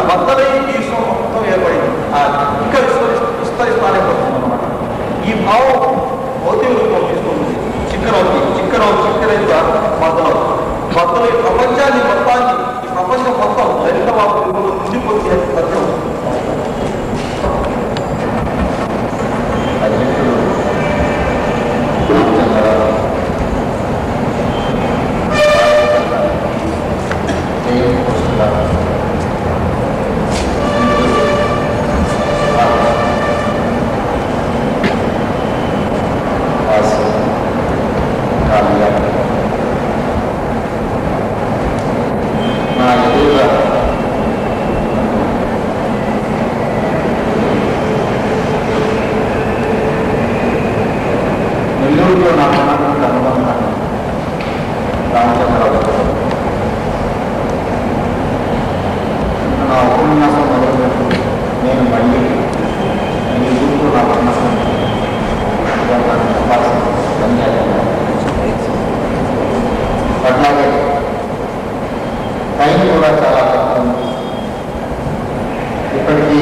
బద్దలై ఈ విశ్వం మొత్తం ఏర్పడింది. ఇంకా విస్తరిస్తానే పోతుంది అనమాట. ఈ భావం భౌతిక రూపం తీసుకుంటుంది. చిక్కరైన బద్దలై ప్రపంచాన్ని మొత్తాన్ని, ఈ ప్రపంచం మొత్తం దళిత బాబు నిండిపోతే సత్యం. నెల్లూరులో నాకు ఉన్నటువంటి అనుబంధాన్ని రామచంద్రరావు నా ఉపన్యాసం మొదలుపెట్టు నేను మళ్ళీ ఈ ఊరిలో నా ఉపన్యాసం అట్లాగే టైం కూడా చాలా తక్కువ. ఇప్పటికీ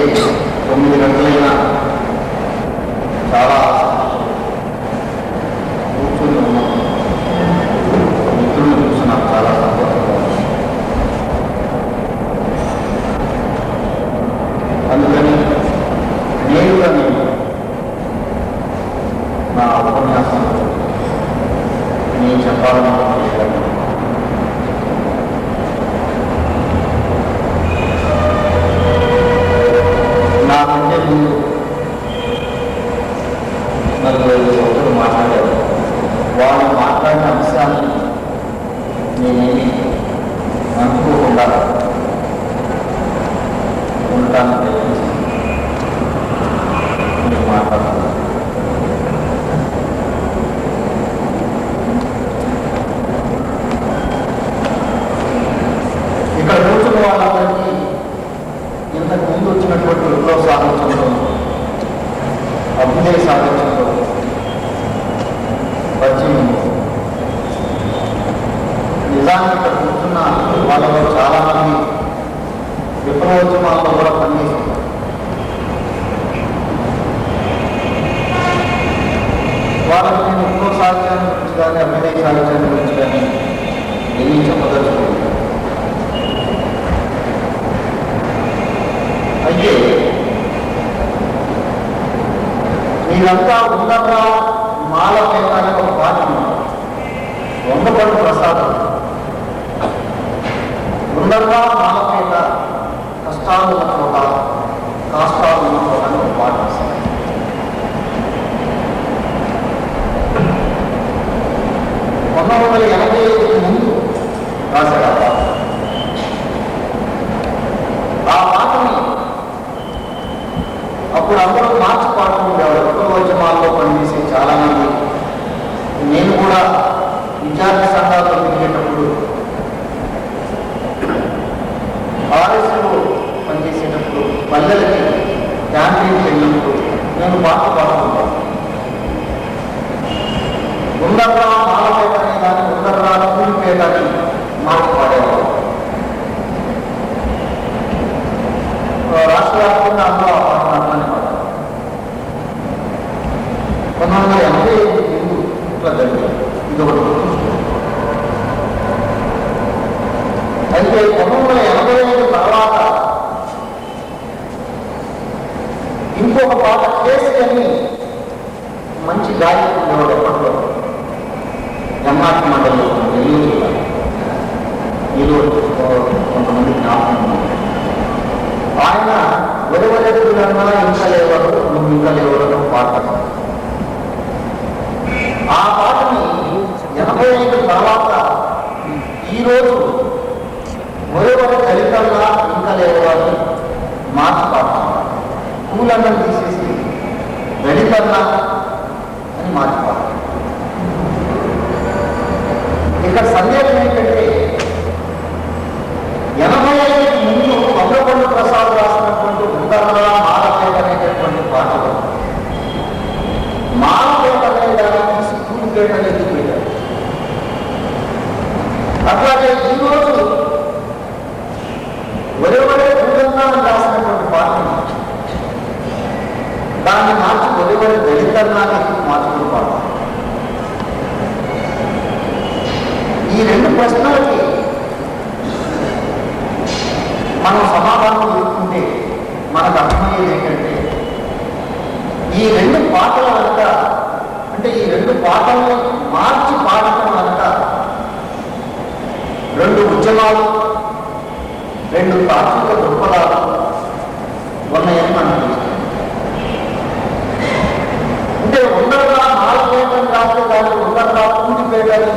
9 గంటలైనా చాలా కూర్చుని ఉన్నాం. మిత్రులను చూసి నాకు చాలా సంతోషంగా ఉంది. అందుకని నేరుగా నేను నా ఉపన్యాసంలో నేను చెప్పాలనుకున్న విషయాన్ని నాకంటే ముందు నలుగురు ఒకరు మాట్లాడారు. వాళ్ళు మాట్లాడిన అంశాన్ని నేనేమి అనుకోకుండా ఉండటానికి ప్రయత్నించి నేను మాట్లాడుతున్నాను. ఇక్కడ కూర్చున్న వాళ్ళందరికీ ఇంతకు ముందు వచ్చినటువంటి విప్లవ సాధించడంలో, అభ్యుదయ సాధించడంలో పరిచయం. నిజానికి ఇక్కడ కూర్చున్న వాళ్ళలో చాలామంది విప్లవోద్యమాల్లో కూడా పనిచేస్తున్నారు. వాళ్ళకి నేను విప్లవ సాహిత్యాన్ని గురించి కానీ అభ్యుదయ సాహిత్యాన్ని గురించి కానీ ఏమీ చెప్పదలుచుకోలేదు. అయితే మీరంతా ఉండగా మాలపేట అనే ఒక పాట వందపల్లి ప్రసాదం ఉండగా మాలపేట కష్టాలు ఉన్న చోట కాష్టాలు ఉన్న చోట అని ఒక పాట రాశారు. ముందు రాశాడు ఆ పాటని. అప్పుడు అందరూ మార్చి పాడుతుండేవారు. విప్లవోద్యమాల్లో పనిచేసే చాలామంది, నేను కూడా విద్యార్థి సంఘాల్లో తిరిగేటప్పుడు, ఆర్ఎస్లో పనిచేసేటప్పుడు, పల్లెలకి క్యాంటీన్కి వెళ్ళినప్పుడు నేను పాటలు పాడుతుంటాను. ఉండర్రా మాలపేట అనే కానీ ఉండర్రా కూలిపేట అని మాట పాడేవారు. రాష్ట్ర వ్యాప్తంగా అందరూ ఆ పాట అర్థాన్ని పాడారు. 1985 ఇట్లా జరిగారు. ఇది ఒకటి గుర్తుంచుకోండి. అయితే 1985 తర్వాత ఇంకొక పాట కేసు అని మంచి గాయకుడు ఉండేవాడు. ఎప్పట్లో జమ్మాటి మండలిలో నెల్లూరు జిల్లా. ఈరోజు కొంతమంది జ్ఞాపకం. ఆయన వెలువలెత్తులన్నా ఇంకా లేవరు, నువ్వు ఇంకా లేవరు పాడతాడు. ఆ పాటని 85 తర్వాత ఈరోజు వెలువల దళితంగా ఇంకా లేవరు మార్చి పాడతాం. పూలన్నను తీసేసి దళితన్నా అని మార్చి పాడతాం. ఇక్కడ సందేశం ఏంటంటే 85 ముందు వందపల్లి ప్రసాద్ రాసినటువంటి ఉండర్రా మాలపేట అనేటటువంటి పాటలు మాలపేట అనే దాన్ని తీసి కూలిపేట అనేది పెట్టారు. అట్లాగే ఈరోజు ఒరేవరే కూడన్నా అని దాన్ని మార్చి ఒలివరి దళితన్నాన్ని మార్చుకుని పాడతాం. ఈ రెండు ప్రశ్నలకి మనం సమాధానం చూసుకుంటే మనకు అర్థమయ్యేది ఏంటంటే ఈ రెండు పాటల వెనుక, అంటే ఈ రెండు పాటల్ని మార్చి పాడటం వెనుక రెండు ఉద్యమాలు, రెండు తాత్విక దృక్పథాలు ఉన్నాయని మనం చూస్తాం. అంటే ఉండగా నాలుగేటం రాస్తే దాన్ని ఉండగా పూర్తిపేటని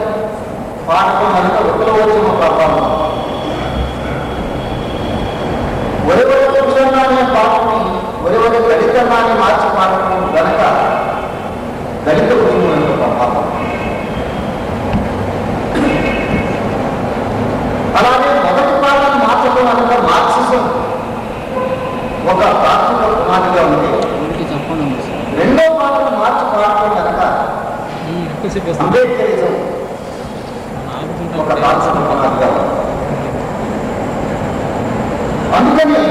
పాడటం వెనుక విప్లవోద్యమ ప్రభావం, ఒరివరి పురుషన్నాన్ని పాటని ఒరివరి దళితన్నాన్ని మార్చి పాడటం వెనక దళిత ఉద్యమం యొక్క ప్రభావం. అలాగే మొదటి పాటను మార్చడం వెనుక మార్క్సిజం ఒక తాత్విక పునాదిగా ఉంది. రెండో పాటను మార్చి పాడటం వెనక అంబేద్కరిజం ఒక తాత్విక పునాదిగా ఉంది. అందుకని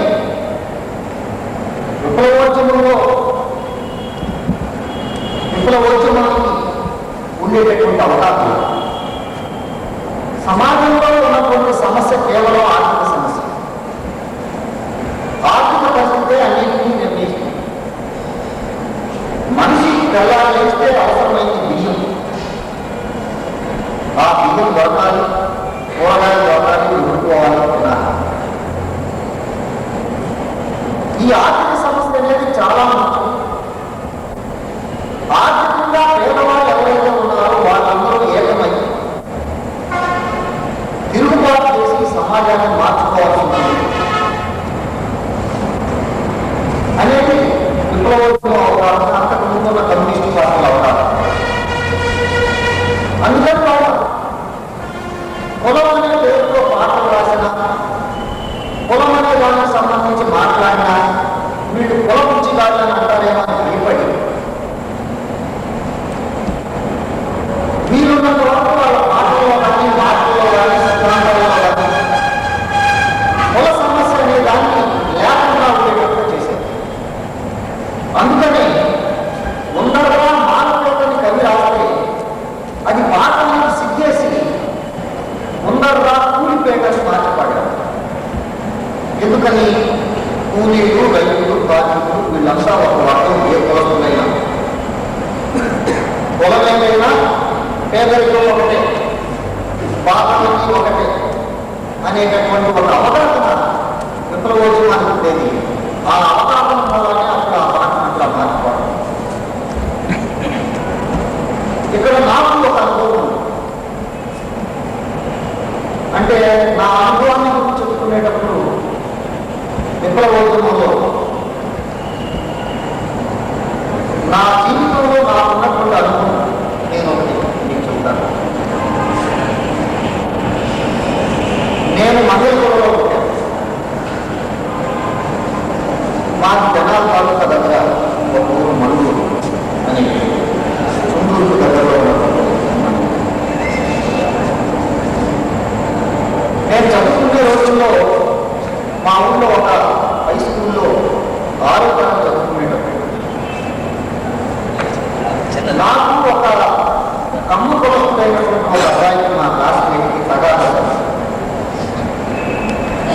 విప్లవోద్యమానికి ఉండేటటువంటి అవకాశం, సమాజంలో ఉన్నటువంటి సమస్య కేవలం ఆర్థిక సమస్య. ఆర్థిక పరిస్థితే అన్నింటినీ నిర్ణయిస్తుంది. మనిషి తెల్లారేస్తే అవసరమైంది బియ్యం. ఆ బియ్యం దొరకాలి, కూరగాయలు దొరకాలి, ఎదుర్కోవాలి తినాలి. ఈ ఆర్థిక సమస్య అనేది చాలా ముఖ్యం. ఆర్థికంగా పేదవాళ్ళు ఎవరైతే ఉన్నారో వాళ్ళందరూ ఏకమై తిరుగుబాటు చేసి సమాజాన్ని మార్చుకోవాల్సి ఉంటుంది అనేది విప్లవోద్యమ అవకాశం, అంతకు ముందున్న కమ్యూనిస్టు పార్టీల అవకాశం. అందుకని వాళ్ళు కులం అనే పేరుతో పాటలు రాసిన, కులం అనే దానికి సంబంధించి మాట్లాడినా వీళ్ళు కుల పుచ్చిగాళ్ళని అంటారేమో అని భయపడి వీరున్నంత వరకు వాళ్ళ పాటల్లో కానీ మాటల్లో కానీ సిద్ధాంతాల్లో కానీ కుల సమస్య అనే దాన్ని లేకుండా ఉండేటట్టు చేశారు. అందుకని ఉండగా మానవులని కవి రాస్తే అది పాటలను సిగ్గేసి ఉండగా కూలిపేటని మార్చబడ్డారు. ఎందుకని కూలీలు, రైతులు, కార్మికులు వీళ్ళంతా ఒక వర్గం, ఏ కులస్తులైనా కులమేమైనా పేదరికం ఒకటే, బాధలకి ఒకటే అనేటటువంటి ఒక అవగాహన విప్లవోద్యమానికి ఉండేది. ఆ అవగాహన వల్లనే అప్పుడు ఆ పాటను అట్లా మార్చుకోవడం. ఇక్కడ నాకు ఒక అనుభవం ఉంది. అంటే నా అనుభవాన్ని గురించి చెప్పుకునేటప్పుడు విప్లవోద్యమంలో నా జీవితంలో నాకున్నటువంటి అనుభవం నేను ఒకటి మీకు చెప్తాను. నేను మంగళగిరిలో ఉంటాను. మాకు జనాల తాలూకా దగ్గర ఒక ఊరు మనుగూరు అని, చుండూరుకు దగ్గరలో ఉన్నటువంటి నేను చదువుకునే రోజుల్లో మా ఊళ్ళో ఒక హై స్కూల్లో 6వ తరగతి చదువుకునేటప్పుడు నాకు ఒక కమ్ము కులస్తుడైనటువంటి ఒక అబ్బాయికి, మా క్లాస్మేట్కి తగాదా.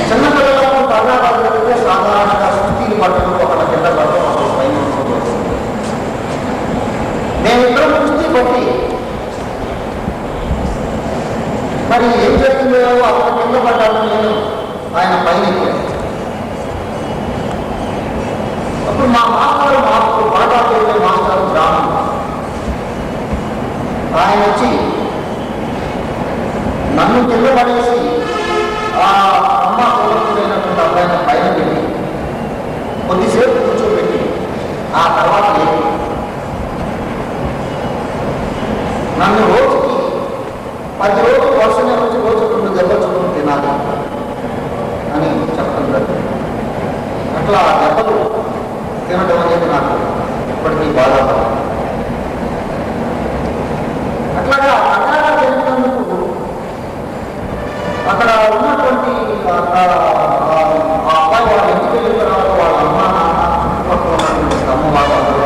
చిన్నపిల్లలకు తగాదా జరిగితే సాధారణంగా సుస్థితి పట్టడం, ఒక కింద పట్టడం, ఒక పైన వస్తుంది. మేమిద్దరం కుస్తీ పట్టి మరి ఏం జరిగిందో అక్కడ కింద పడ్డాను నేను, ఆయన పైన ఎక్కాను. అప్పుడు మా మాస్టర్, మాకు పాఠాలు చెప్పే మాస్టర్ బ్రాహ్మణుడు, ఆయన వచ్చి నన్ను కింద పడేసి ఆ అమ్మ కులస్తుడైనటువంటి అబ్బాయిని పైన పెట్టి కొద్దిసేపు కూర్చోబెట్టి ఆ తర్వాత లేదు నన్ను రోజుకి 10 రోజులు వర్షమే వచ్చి రోజు 2 దెబ్బలు చదువు తినాలి అని చెప్పడం జరిగింది. అట్లా ఆ దెబ్బలు తినడం అనేది నాకు ఇప్పటికీ బాగా అట్లాగా అక్కడ జరిగినందుకు అక్కడ ఉన్నటువంటి ఆ అబ్బాయి వాళ్ళ ఇంటికి వెళ్ళిన తర్వాత వాళ్ళ అమ్మ నాన్న చుట్టుపక్కల ఉన్నటువంటి అమ్మ వాళ్ళు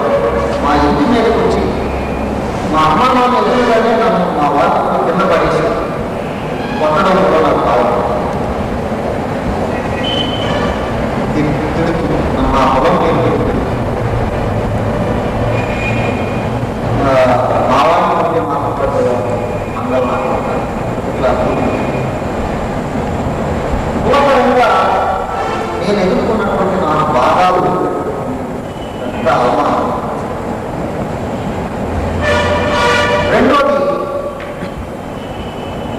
నేను ఎదుర్కొన్నటువంటి 4 బాధాలు పెద్ద అవమానం. రెండోది,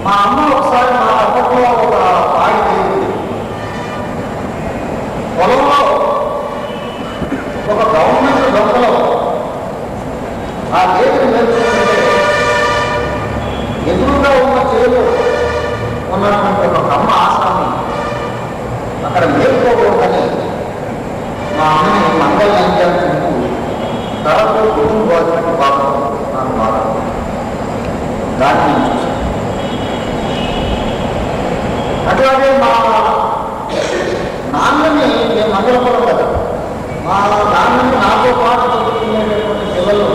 మా అమ్మ ఒకసారి మా అప్పట్లో ఒక బావి తేలింది. పొలంలో ఒక గవర్నమెంట్ దొంగలో ఆ గేదెని మేల్చుకుంటే ఎదురుగా ఉన్న చేలు ఉన్నటువంటి ఒక కమ్మ ఆసామి అక్కడ మేల్కోకూడదని మా అమ్మని మంగళ చుట్టూ తరపు కుటుంబ బాధ్యత పాపం నాకు బాగా దాన్ని నేను చూశాను. అట్లాగే మా నాన్నని నేను మంగళపురం కదా, మా నాన్నని నాతో పాటు చదువుకునేటటువంటి పిల్లలు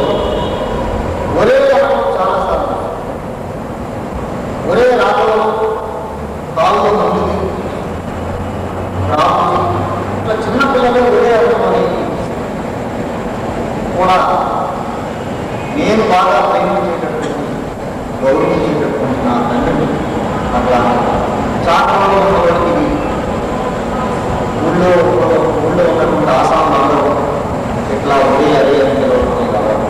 ఒరే అనడం చాలాసార్లు, ఒరే రాఘవ, కాళ్ళు మందుది, రాముది, ఇట్లా చిన్నపిల్లలు ఒరే అనడం అనేది కూడా నేను బాగా ప్రేమించేటటువంటి గౌరవించేటటువంటి నా తండ్రిని అట్లా చాటలో ఉన్నవాడికి ఊళ్ళో ఉన్నటువంటి ఆసాంలో ఇట్లా ఒరే అదే అని పిలవడం కావాలి.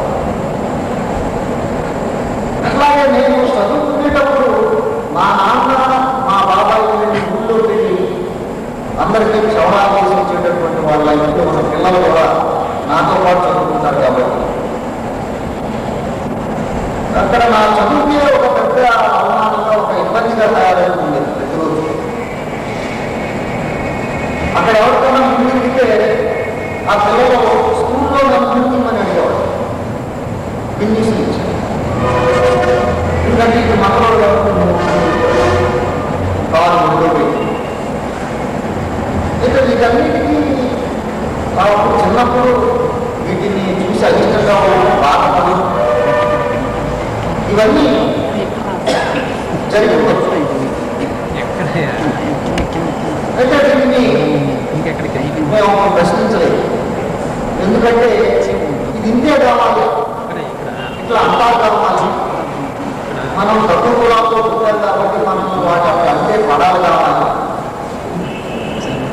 అట్లాగే నేను చదువుకునేటప్పుడు మా నాన్న మా బాబాయ్ ఊళ్ళో వెళ్ళి అందరికీ క్షవరాలు చేసి ఇచ్చేటటువంటి వాళ్ళ ఇంట్లో మన పిల్లలు కూడా నాతో పాటు చదువుకుంటారు కాబట్టి అక్కడ నా చదువుకే ఒక పెద్ద అవమానంగా, ఒక ఇబ్బందిగా తయారవుతుంది ప్రతిరోజు. అక్కడ ఎవరికైనా ముందు దిగితే ఆ పిల్లలు స్కూల్లో నన్ను ముందుమని అడిగేవాడు, ఇంగ్లీష్ నుంచి. ఎందుకంటే ఇది మనలో కాదు ముందు పెట్టి అయితే వీటన్నిటికీ అప్పుడు చిన్నప్పుడు వీటిని చూసి అధికంగా బాధపడి ఇవన్నీ జరిగిపోవచ్చు. అయితే దీన్ని మేము ప్రశ్నించలేదు. ఎందుకంటే ఇది ఇంతే కావాలి, ఇట్లా అంతా కావాలి, మనం తక్కువ కులాలతో పుట్టారు కాబట్టి మనం వాటి అంతే పడాలి కావాలి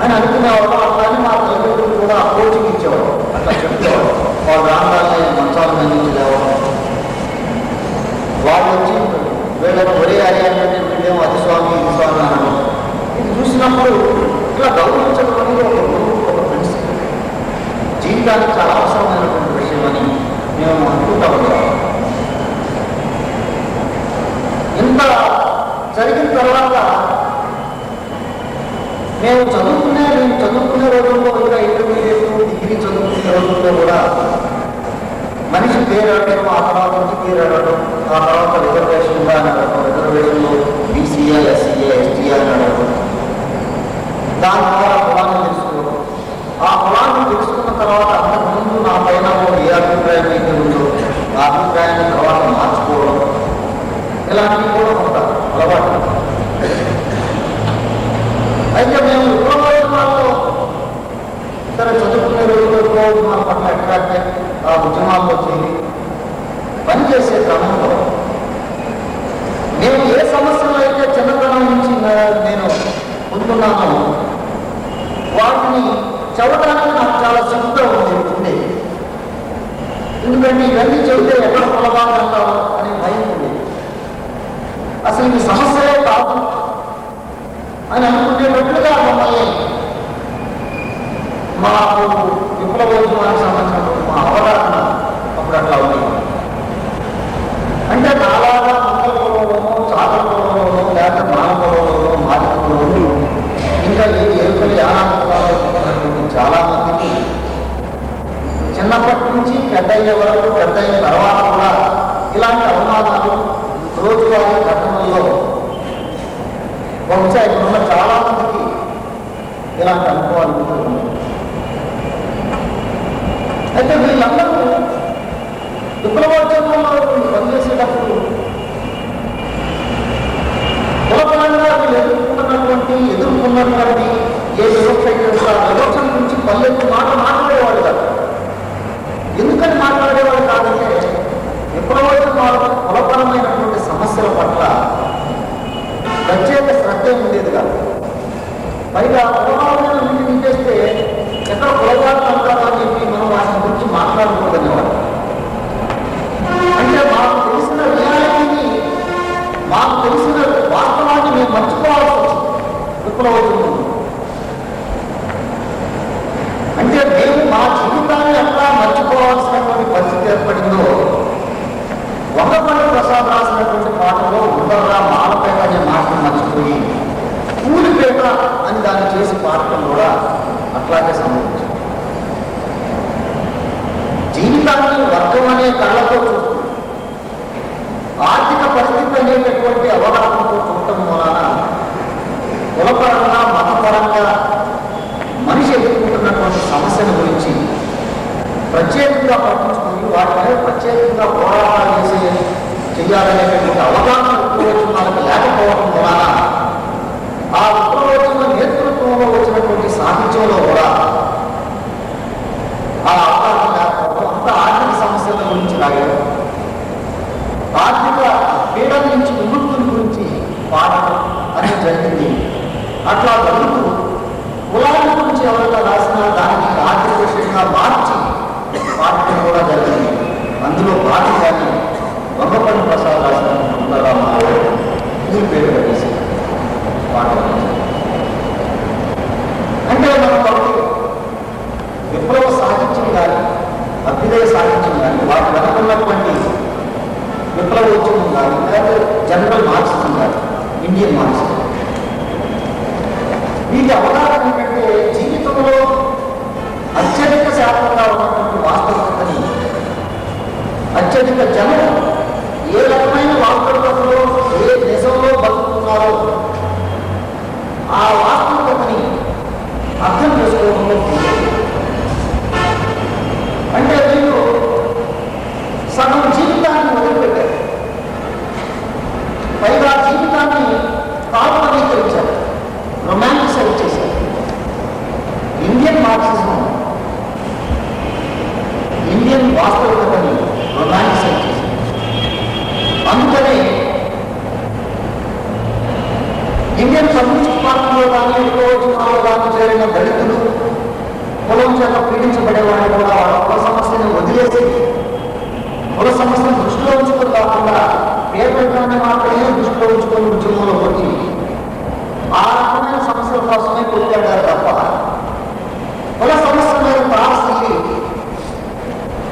అని అనుకునేవాడు. అట్లానే మా తల్లిదండ్రులు కూడా కోచింగ్ ఇచ్చేవాడు, అట్లా చెప్పేవాడు. వాళ్ళ రాగానే మంచాలు అందించలేవాడు. వాళ్ళు వచ్చి వీళ్ళని ఒరే అరే అంటే వీళ్ళేమో అది స్వామి ఇది స్వామి అన్నాడు. ఇది చూసినప్పుడు ఇట్లా గౌరవించడం అనేది ఒక ప్రిన్సిపల్, జీవితానికి చాలా అవసరమైనటువంటి విషయం అని మేము అనుకుంటా ఉంటాం. ఇంత జరిగిన తర్వాత మేము చదువుకునే రోజుల్లో ఇంకా ఇంటర్మీడియట్, డిగ్రీ చదువుకునే రోజుల్లో కూడా మనిషి పేరు అడగడం, ఆ తర్వాత నుంచి పేరు అడగడం, ఆ తర్వాత రిజర్వేషన్గా అని అడగడం, రిజర్వేషన్లో బీసీఏ, ఎస్సీఏ, ఎస్టీఏ అని అడగడం, దాని ద్వారా కులాన్ని తెలుసుకోవడం. ఆ కులాన్ని తెలుసుకున్న తర్వాత అంతకుముందు నా పైన ఏ అభిప్రాయం అయితే ఉందో ఆ అభిప్రాయాన్ని తర్వాత మార్చుకోవడం, ఇలాంటివి కూడా కొంత అలవాటు. అయితే మేము విప్లవాలు సరే చదువుకునే రోజుల్లో మన పట్ల అట్రాక్ట్ ఆ ఉద్యమాల్లో చేరి పనిచేసే క్రమంలో నేను ఏ సమస్యలు అయితే చిన్నతనం నుంచి నేను పొందుతున్నానో వాటిని చదవడానికి నాకు చాలా సిద్ధంగా ఉండేది. ఎందుకంటే ఇవన్నీ చెబితే ఎక్కడ పొలబాగా అంటారు అనే భయం ఉండేది. అసలు ఇది సమస్యలే కాదు అని అనుకునేటట్లుగా మమ్మల్ని మాకు విప్లవోద్యమానికి సంబంధించినటువంటి మా అవగాహన అప్పుడు అట్లా ఉండేది. అంటే నాలాగా మంగళపురంలోనో, చాదపురంలోనో, లేకపోతే మానపురంలోనో, మాదిపురంలోనో, ఇంకా ఈ ఎరుకలు యానాపురాలు చాలా మందికి చిన్నప్పటి నుంచి పెద్ద అయ్యే వరకు, పెద్ద అయిన తర్వాత కూడా ఇలాంటి అవమానాలు రోజువారీ ఘటనల్లో బహుశా ఇప్పుడున్న చాలా మందికి ఇలాంటి అనుభవాలు ఉంటున్నాయి. అయితే వీళ్ళందరూ విప్లవోద్యమంలో పనిచేసేటప్పుడు కులపరంగా వీళ్ళు ఎదుర్కొన్నటువంటి ఏ వివక్ష వివక్ష నుంచి పల్లెత్తు మాట్లాడేవాడు కాదు. ఎందుకని మాట్లాడేవాడు కాదంటే విప్లవోద్యమాలు కులపరమైనటువంటి సమస్యల పట్ల ప్రత్యేక శ్రద్ధ ఉండేది కాదు. పైగా కులవాళ్ళని ఇంటికి చేస్తే కులవాళ్ళు అంటారు అని చెప్పి మనం వాటి గురించి మాట్లాడుకోదనేవాడు. అంటే మాకు తెలిసిన రియాలిటీని, మాకు తెలిసిన వాస్తవాన్ని మేము మర్చిపోవాల్సి వచ్చింది విప్లవోద్యమం. అంటే మేము మా జీవితాన్ని ఎట్లా మర్చిపోవాల్సినటువంటి పరిస్థితి ఏర్పడిందో వంగపల్లి ప్రసాద్ రాసినటువంటి పాటలో ఉండరా మాలపేట అనే మాటను మర్చిపోయి కూలిపేట అని దాన్ని చేసి పాడటం కూడా అట్లాగే సంభవించింది. జీవితాన్ని వర్గం అనే కళ్ళతో చూస్తుంది, ఆర్థిక పరిస్థితి అనేటటువంటి అవగాహనతో చూడటం వలన కులపరంగా మతపరంగా మనిషి ఎదుర్కొంటున్నటువంటి సమస్యల గురించి ప్రత్యేకంగా పట్టించుకుని వాటి మీద ప్రత్యేకంగా పోరాటాలు చేయాలనేటువంటి అవగాహన విప్లవోద్యమాలకు లేకపోవడం వలన ఆ విప్లవోద్యమ నేతృత్వంలో వచ్చినటువంటి సాహిత్యంలో కూడా ఆ అవగాహన లేకపోవడం, అంత ఆర్థిక సమస్యల గురించి రాయడం, ఆర్థిక పీడన నుంచి విముక్తుల గురించి పాడటం అనేది జరిగింది. అట్లా జరుగుతూ కులాల గురించి ఎవరైనా రాసినా దానికి ఆర్థిక విషయంగా మార్చి పాడటం కూడా జరిగింది. అందులో భాగంగానే వంగపల్లి ప్రసాద్ రాసిన ఊరి పేరు పెట్టేసి పాడటం. అంటే మనం విప్లవ సాహిత్యం కానీ అభ్యుదయ సాహిత్యం కానీ వాటి వెనకున్నటువంటి విప్లవోద్యమం కానీ లేదా జనరల్ మార్క్సిజం కానీ ఇండియన్ మార్క్సిజం, వీటి అవగాహన ఏంటంటే జీవితంలో అత్యధిక శాతంగా ఉన్నటువంటి వాస్తవికతని, అత్యధిక జనం ఏ రకమైన వాస్తవికతలో ఏ దేశంలో బతుకుతున్నారో ఆ వాస్తవికతని అర్థం చేసుకోవడంలో అంటే వీళ్ళు సగం జీవితాన్ని వదిలిపెట్టారు, పైగా జీవితాన్ని కాల్పనీకరించారు, రొమాంటిసైజ్ చేశారు. ఇండియన్ మార్క్సిజం ఇండియన్ వాస్తవికతని రొమాంటిసైజ్ చేశారు. అందుకనే ఇండియన్ కమ్యూనిస్ట్ పార్టీలో కానీ విప్లవోద్యమాల్లో కానీ చేరిన దళితులు, కులం చేత పీడించబడే వాళ్ళు కూడా వాళ్ళ కుల సమస్యను వదిలేసి కుల సమస్యను దృష్టిలో ఉంచుకొని కాకుండా పేదరికాన్ని మాత్రమే దృష్టిలో ఉంచుకొని ఉద్యమంలో వచ్చి ఆ రకమైన సమస్యల కోసమే కొట్టాడారు తప్ప కుల సమస్య మీద తారసిల్లి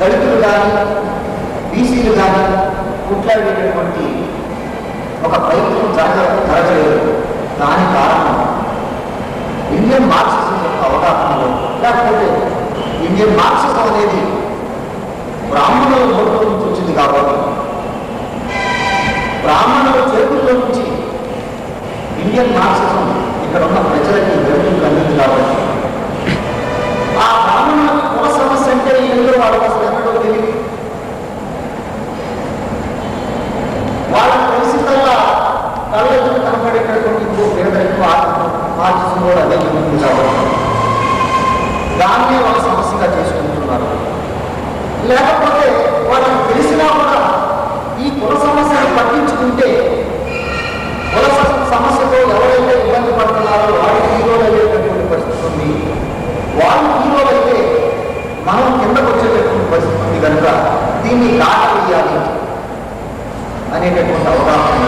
దళితులు కానీ బీసీలు కానీ కొట్లాడేటటువంటి ఒక ప్రయత్నం జరగలేదు. దాని కారణం ఇండియన్ మార్క్సిజం యొక్క అవగాహనలో, లేకపోతే ఇండియన్ మార్క్సిజం అనేది బ్రాహ్మణుల నోట్లో నుంచి వచ్చింది కాబట్టి బ్రాహ్మణుల చేతుల్లో నుంచి ఇండియన్ మార్క్సిజం ఇక్కడ ఉన్న ప్రజలకి వెలుగులు అందింది కాబట్టి ఆ బ్రాహ్మణులకు కుల సమస్య అంటే ఎందులో వాళ్ళకి అసలు ఎక్కడో తెలియదు. వాళ్ళకి తెలిసిందల్లా కళ్ళెదురు కనపడేటటువంటి ఇంకో పేదరికం మార్క్సిజం కూడా అదే జరుగుతుంది కాబట్టి దాన్నే వాళ్ళ సమస్యగా చేసుకుంటున్నారు. లేకపోతే వాళ్ళకి తెలిసినా కూడా ఈ కుల సమస్యను పట్టించుకుంటే కుల సమస్యతో ఎవరైతే ఇబ్బంది పడుతున్నారో వాళ్ళు హీరోలు అయ్యేటటువంటి పరిస్థితి ఉంది, వాళ్ళు హీరోలు అయితే మనం కిందకు వచ్చేటటువంటి పరిస్థితి ఉంది కనుక దీన్ని దాటవేయాలి అనేటటువంటి అవగాహన.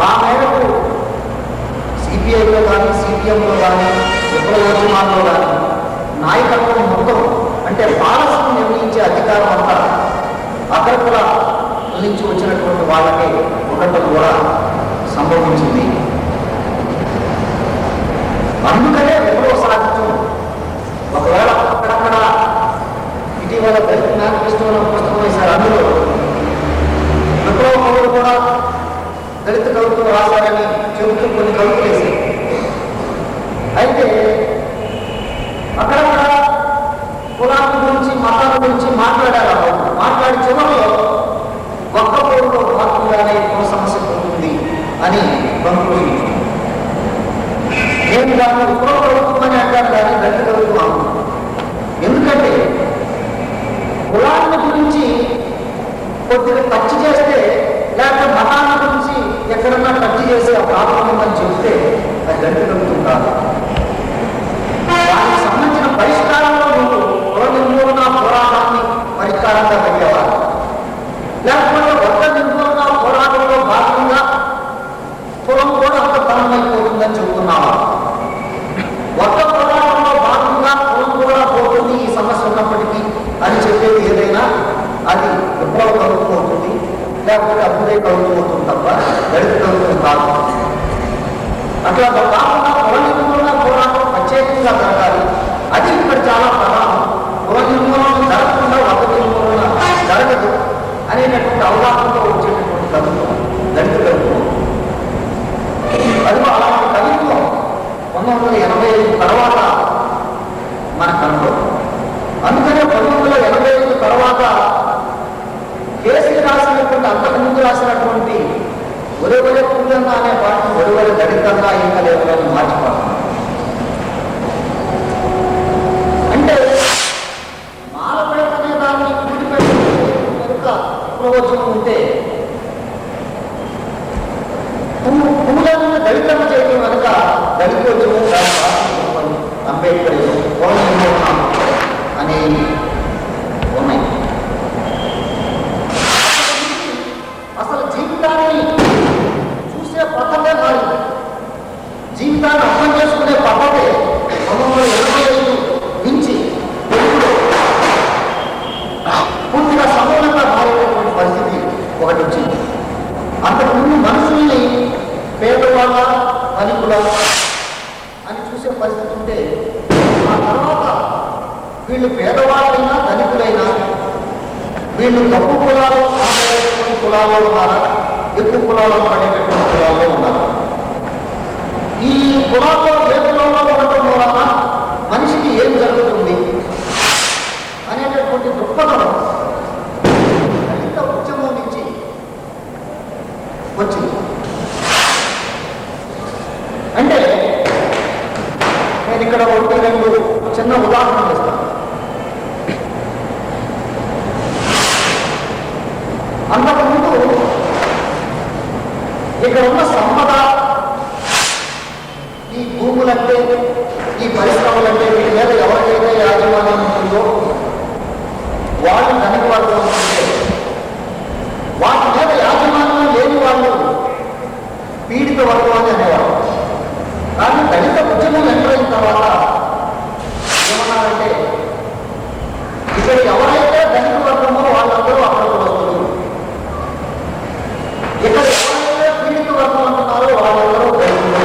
ఆ మేరకు సిపిఐలో కానీ సిపిఎంలో కానీ విప్లవోద్యమాల్లో కానీ నాయకత్వం మొత్తం అంటే పాలసీని నిర్ణయించే అధికారం అంతా అగ్రకుల నుంచి వచ్చినటువంటి వాళ్ళకే ఉండటం కూడా సంభవించింది. అందుకనే విప్లవ సాహిత్యం ఒకవేళ అక్కడక్కడ ఇటీవల దళిత మేనిఫెస్టో పుస్తకం వేశారు, అందులో విప్లవ కవులు కూడా దళిత కవిత్వం రాశారని చెబుతూ కొన్ని కవితలు వేశారు. అయితే అక్కడక్కడ కులాల గురించి మతాల గురించి మాట్లాడారు. మాట్లాడి చివరిలో ఒక్క పోరులో మార్పుగానే కుల సమస్య పోతుంది అని కంక్లూజన్. నేను దాన్ని విప్లవ కవిత్వం అని అంటాను కానీ దళిత కవిత్వం. ఎందుకంటే కులాల గురించి కొద్దిగా టచ్ చేస్తే లేకపోతే మతాల గురించి ఎక్కడన్నా టచ్ చేసి ఆ ప్రాబ్లం ఉందని చెప్తే అది దళిత కవిత్వం కాదు. దానికి సంబంధించిన లేకపోతే అప్పుడే కలుగుతుంది తప్ప దళిత కలుగుతుంది కాదు. అట్లా కాకుండా కుల నిర్మూలన పోరాటం ప్రత్యేకంగా జరగాలి. అది ఇక్కడ చాలా ప్రధానం. కుల నిర్మూలన జరగకుండా వర్గ నిర్మూలన జరగదు అనేటటువంటి అవగాహనతో వచ్చేటటువంటి కవిత్వం దళిత కవిత్వం. అది అలాంటి కవిత్వం 1985 తర్వాత మనకు అనుభవం. అందుకనే 1985 తర్వాత కేసీ రాసినటువంటి అంతకుముందు రాసినటువంటి ఒరే పూలంగా అనే పాటను ఒరే దళితంగా ఇంకా లేదని మార్చిపోతున్నాం. అంటే మాలపేట అనే దాన్ని కూడిపెట్టి కనుక ప్రవచనం ఉంటే పూలను దళితంగా చేయడం కనుక దళితోద్యమం అంబేద్కర్ అనేవి ఉన్నాయి. అసలు జీవితాన్ని చూసే పద్ధతే మారింది. జీవితాన్ని అర్థం చేసుకునే పద్ధతే 1985 నుంచి పూర్తిగా సమూలంగా మారేటటువంటి పరిస్థితి ఒకటి వచ్చింది. అంతకుముందు మనుషుల్ని పేదవాళ్ళ ధనికుల అని చూసే పరిస్థితి ఉంటే ఆ తర్వాత వీళ్ళు పేదవాళ్ళైనా ధనికులైనా వీళ్ళు తక్కువ కులాలు పడేటటువంటి కులాల్లో ఉన్నారా, ఎక్కువ కులాల్లో పడేటటువంటి కులాల్లో ఉన్నారు. ఈ కులాల్లో ఏ కులంలో ఉండటం వలన మనిషికి ఏం జరుగుతుంది అనేటటువంటి దృక్పథం దళిత ఉద్యమం నుంచి వచ్చింది. అంటే నేను ఇక్కడ 1-2 చిన్న ఉదాహరణలు ఇస్తాను. అంతకుముందు ఇక్కడ ఉన్న సంపద, ఈ భూములంటే, ఈ పరిశ్రమలంటే వీటి మీద ఎవరికైతే యాజమాన్యం ఉంటుందో వాళ్ళు ధనిక వర్గం ఉంటుంటే, వాటి మీద యాజమాన్యం లేని వాళ్ళు పీడిత వర్గం అని అనేవారు. కానీ దళిత ఉద్యమం ఎంటర్ అయిన తర్వాత ఏమన్నారంటే ఇక్కడ ఎవరైతే ధనిక వర్గమో వాళ్ళందరూ అక్కడ వస్తున్నారు, ఇక్కడ ఎవరైతే పీడిత వర్గం అంటున్నారో వాళ్ళందరూ దళితులు.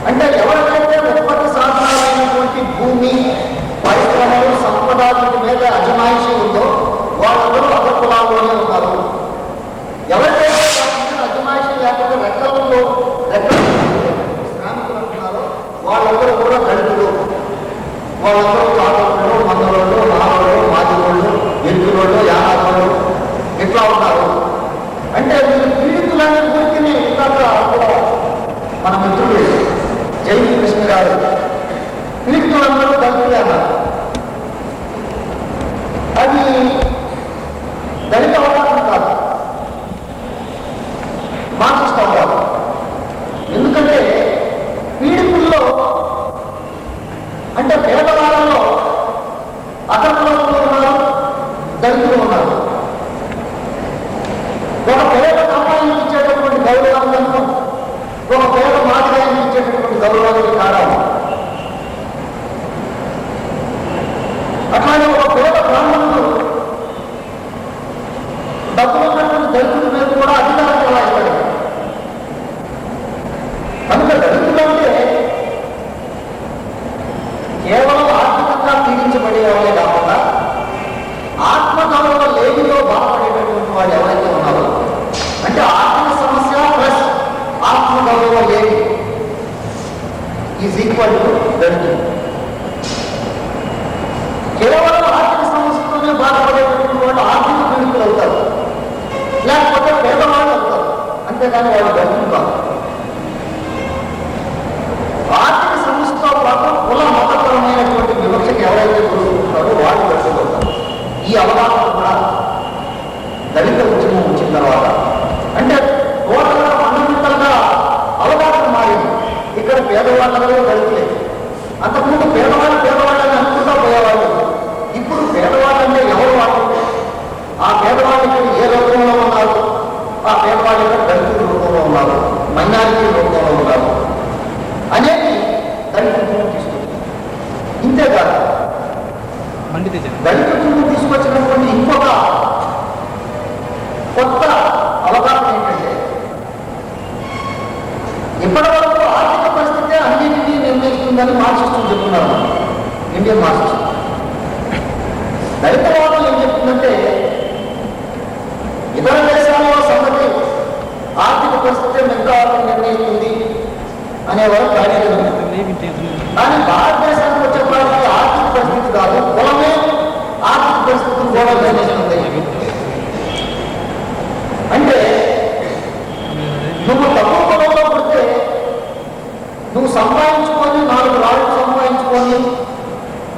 అంటే ఎవరికైతే ఉత్పత్తి సాధనాలైనటువంటి భూమి, పరిశ్రమలు, సంపద వీటి మీద అజమాయిషీ ఉందో వాళ్ళందరూ అగ్ర కులాల్లోనే ఉన్నారు. ఎవరికైతే వాటి మీద అజమాయిషీ లేకపోతే రెక్కలు శ్రామికులు అంటున్నారో వాళ్ళందరూ కూడా దళితులు. వాళ్ళందరూ కాకులు, మందలు, నాలుగు, మాదిగోళ్ళు, ఎద్దులోళ్ళు, యానాదులు ఇట్లా ఉన్నారు. అంటే వీళ్ళు పీడితులనే గురించి ఇందాక కూడా మన మిత్రుడు జైలు కృష్ణ గారు పీడితులందరూ దళితులే అన్నారు. అది దళిత అవగాహన కాదు, మార్క్సిస్ట్ అవగాహన. ఎందుకంటే పీడితుల్లో అంటే పేదవాళ్ళలో అగ్ర కులంలో ఉన్నారు, దళితులు ఉన్నారు. ఒక పేద అమ్మాయిని ఇచ్చేటటువంటి గౌరవాలను, ఒక పేద మాదిరాన్ని ఇచ్చేటటువంటి గౌరవానికి కారణం. అట్లాగే ఒక పేద బ్రాహ్మణుడు డబ్బులు ఉన్నటువంటి దళితుల మీద కూడా అధికారం చెలాయిస్తాడు. కనుక దళితులు అంటే కేవలం ఆర్థికంగా పీడించబడే వాళ్ళే కాకుండా ఆత్మగౌరవ లేమిలో బాధపడేటటువంటి వాళ్ళు ఎవరైతే ఉన్నారో, అంటే ఆర్థిక సమస్య ప్లస్ ఆత్మగౌరవ లేమి ఈజ్ ఈక్వల్ టు దళితులు. కేవలం ఆర్థిక సమస్యతోనే బాధపడేటటువంటి వాళ్ళు ఆర్థిక పీడితులు అవుతారు, లేకపోతే పేదవాళ్ళు అవుతారు. అంతేగాని వాళ్ళు దళితులు కాదు. ఆర్థిక సమస్యతో పాటు కుల మతపరమైనటువంటి వివక్షకు ఎవరైతే గురవుతారో వాళ్ళు దళితులు అవుతారు. ఈ అవగాహన కూడా దళిత ఉద్యమం వచ్చిన తర్వాత అంటే టోటల్గా ఫండమెంటల్గా అవగాహన మారింది. ఇక్కడ పేదవాళ్ళలో దళితులే. అంతకుముందు పేదవాళ్ళని అనుకుంటా పోయేవాళ్ళు. ఇప్పుడు పేదవాళ్ళంటే ఎవరు వాళ్ళు? ఆ పేదవాళ్ళకి ఏ రూపంలో ఉన్నారు? ఆ పేదవాళ్ళ దళితుల రూపంలో ఉన్నారు, మైనారిటీ రూపంలో ఉన్నారు అనేది దళిత ఉద్యమం తీసుకొచ్చింది. ఇంతేకాదు దళిత ఉద్యమం తీసుకొచ్చినటువంటి ఇంకొక కొత్త అవగాహన ఏంటంటే ఇప్పటి వరకు ఆర్థిక పరిస్థితి అన్నింటినీ నిర్ణయిస్తుందని మార్క్సిస్టులు చెప్తున్నారు. ఇండియన్ మార్క్సిస్ట్ దళితవాదం ఏం చెప్తుందంటే ఇతర దేశాల్లో సంగతి ఆర్థిక పరిస్థితి మిగతా నిర్ణయిస్తుంది అనేవారు కార్యక్రమం. కానీ భారతదేశానికి వచ్చేప్పటికీ ఆర్థిక పరిస్థితి కాదు, కులమే ఆర్థిక పరిస్థితిని కూడా నిర్ణయిస్తుంది. అంటే నువ్వు తక్కువ కులంలో పుడితే నువ్వు సంపాదించుకొని 4 రాళ్ళు సంపాదించుకొని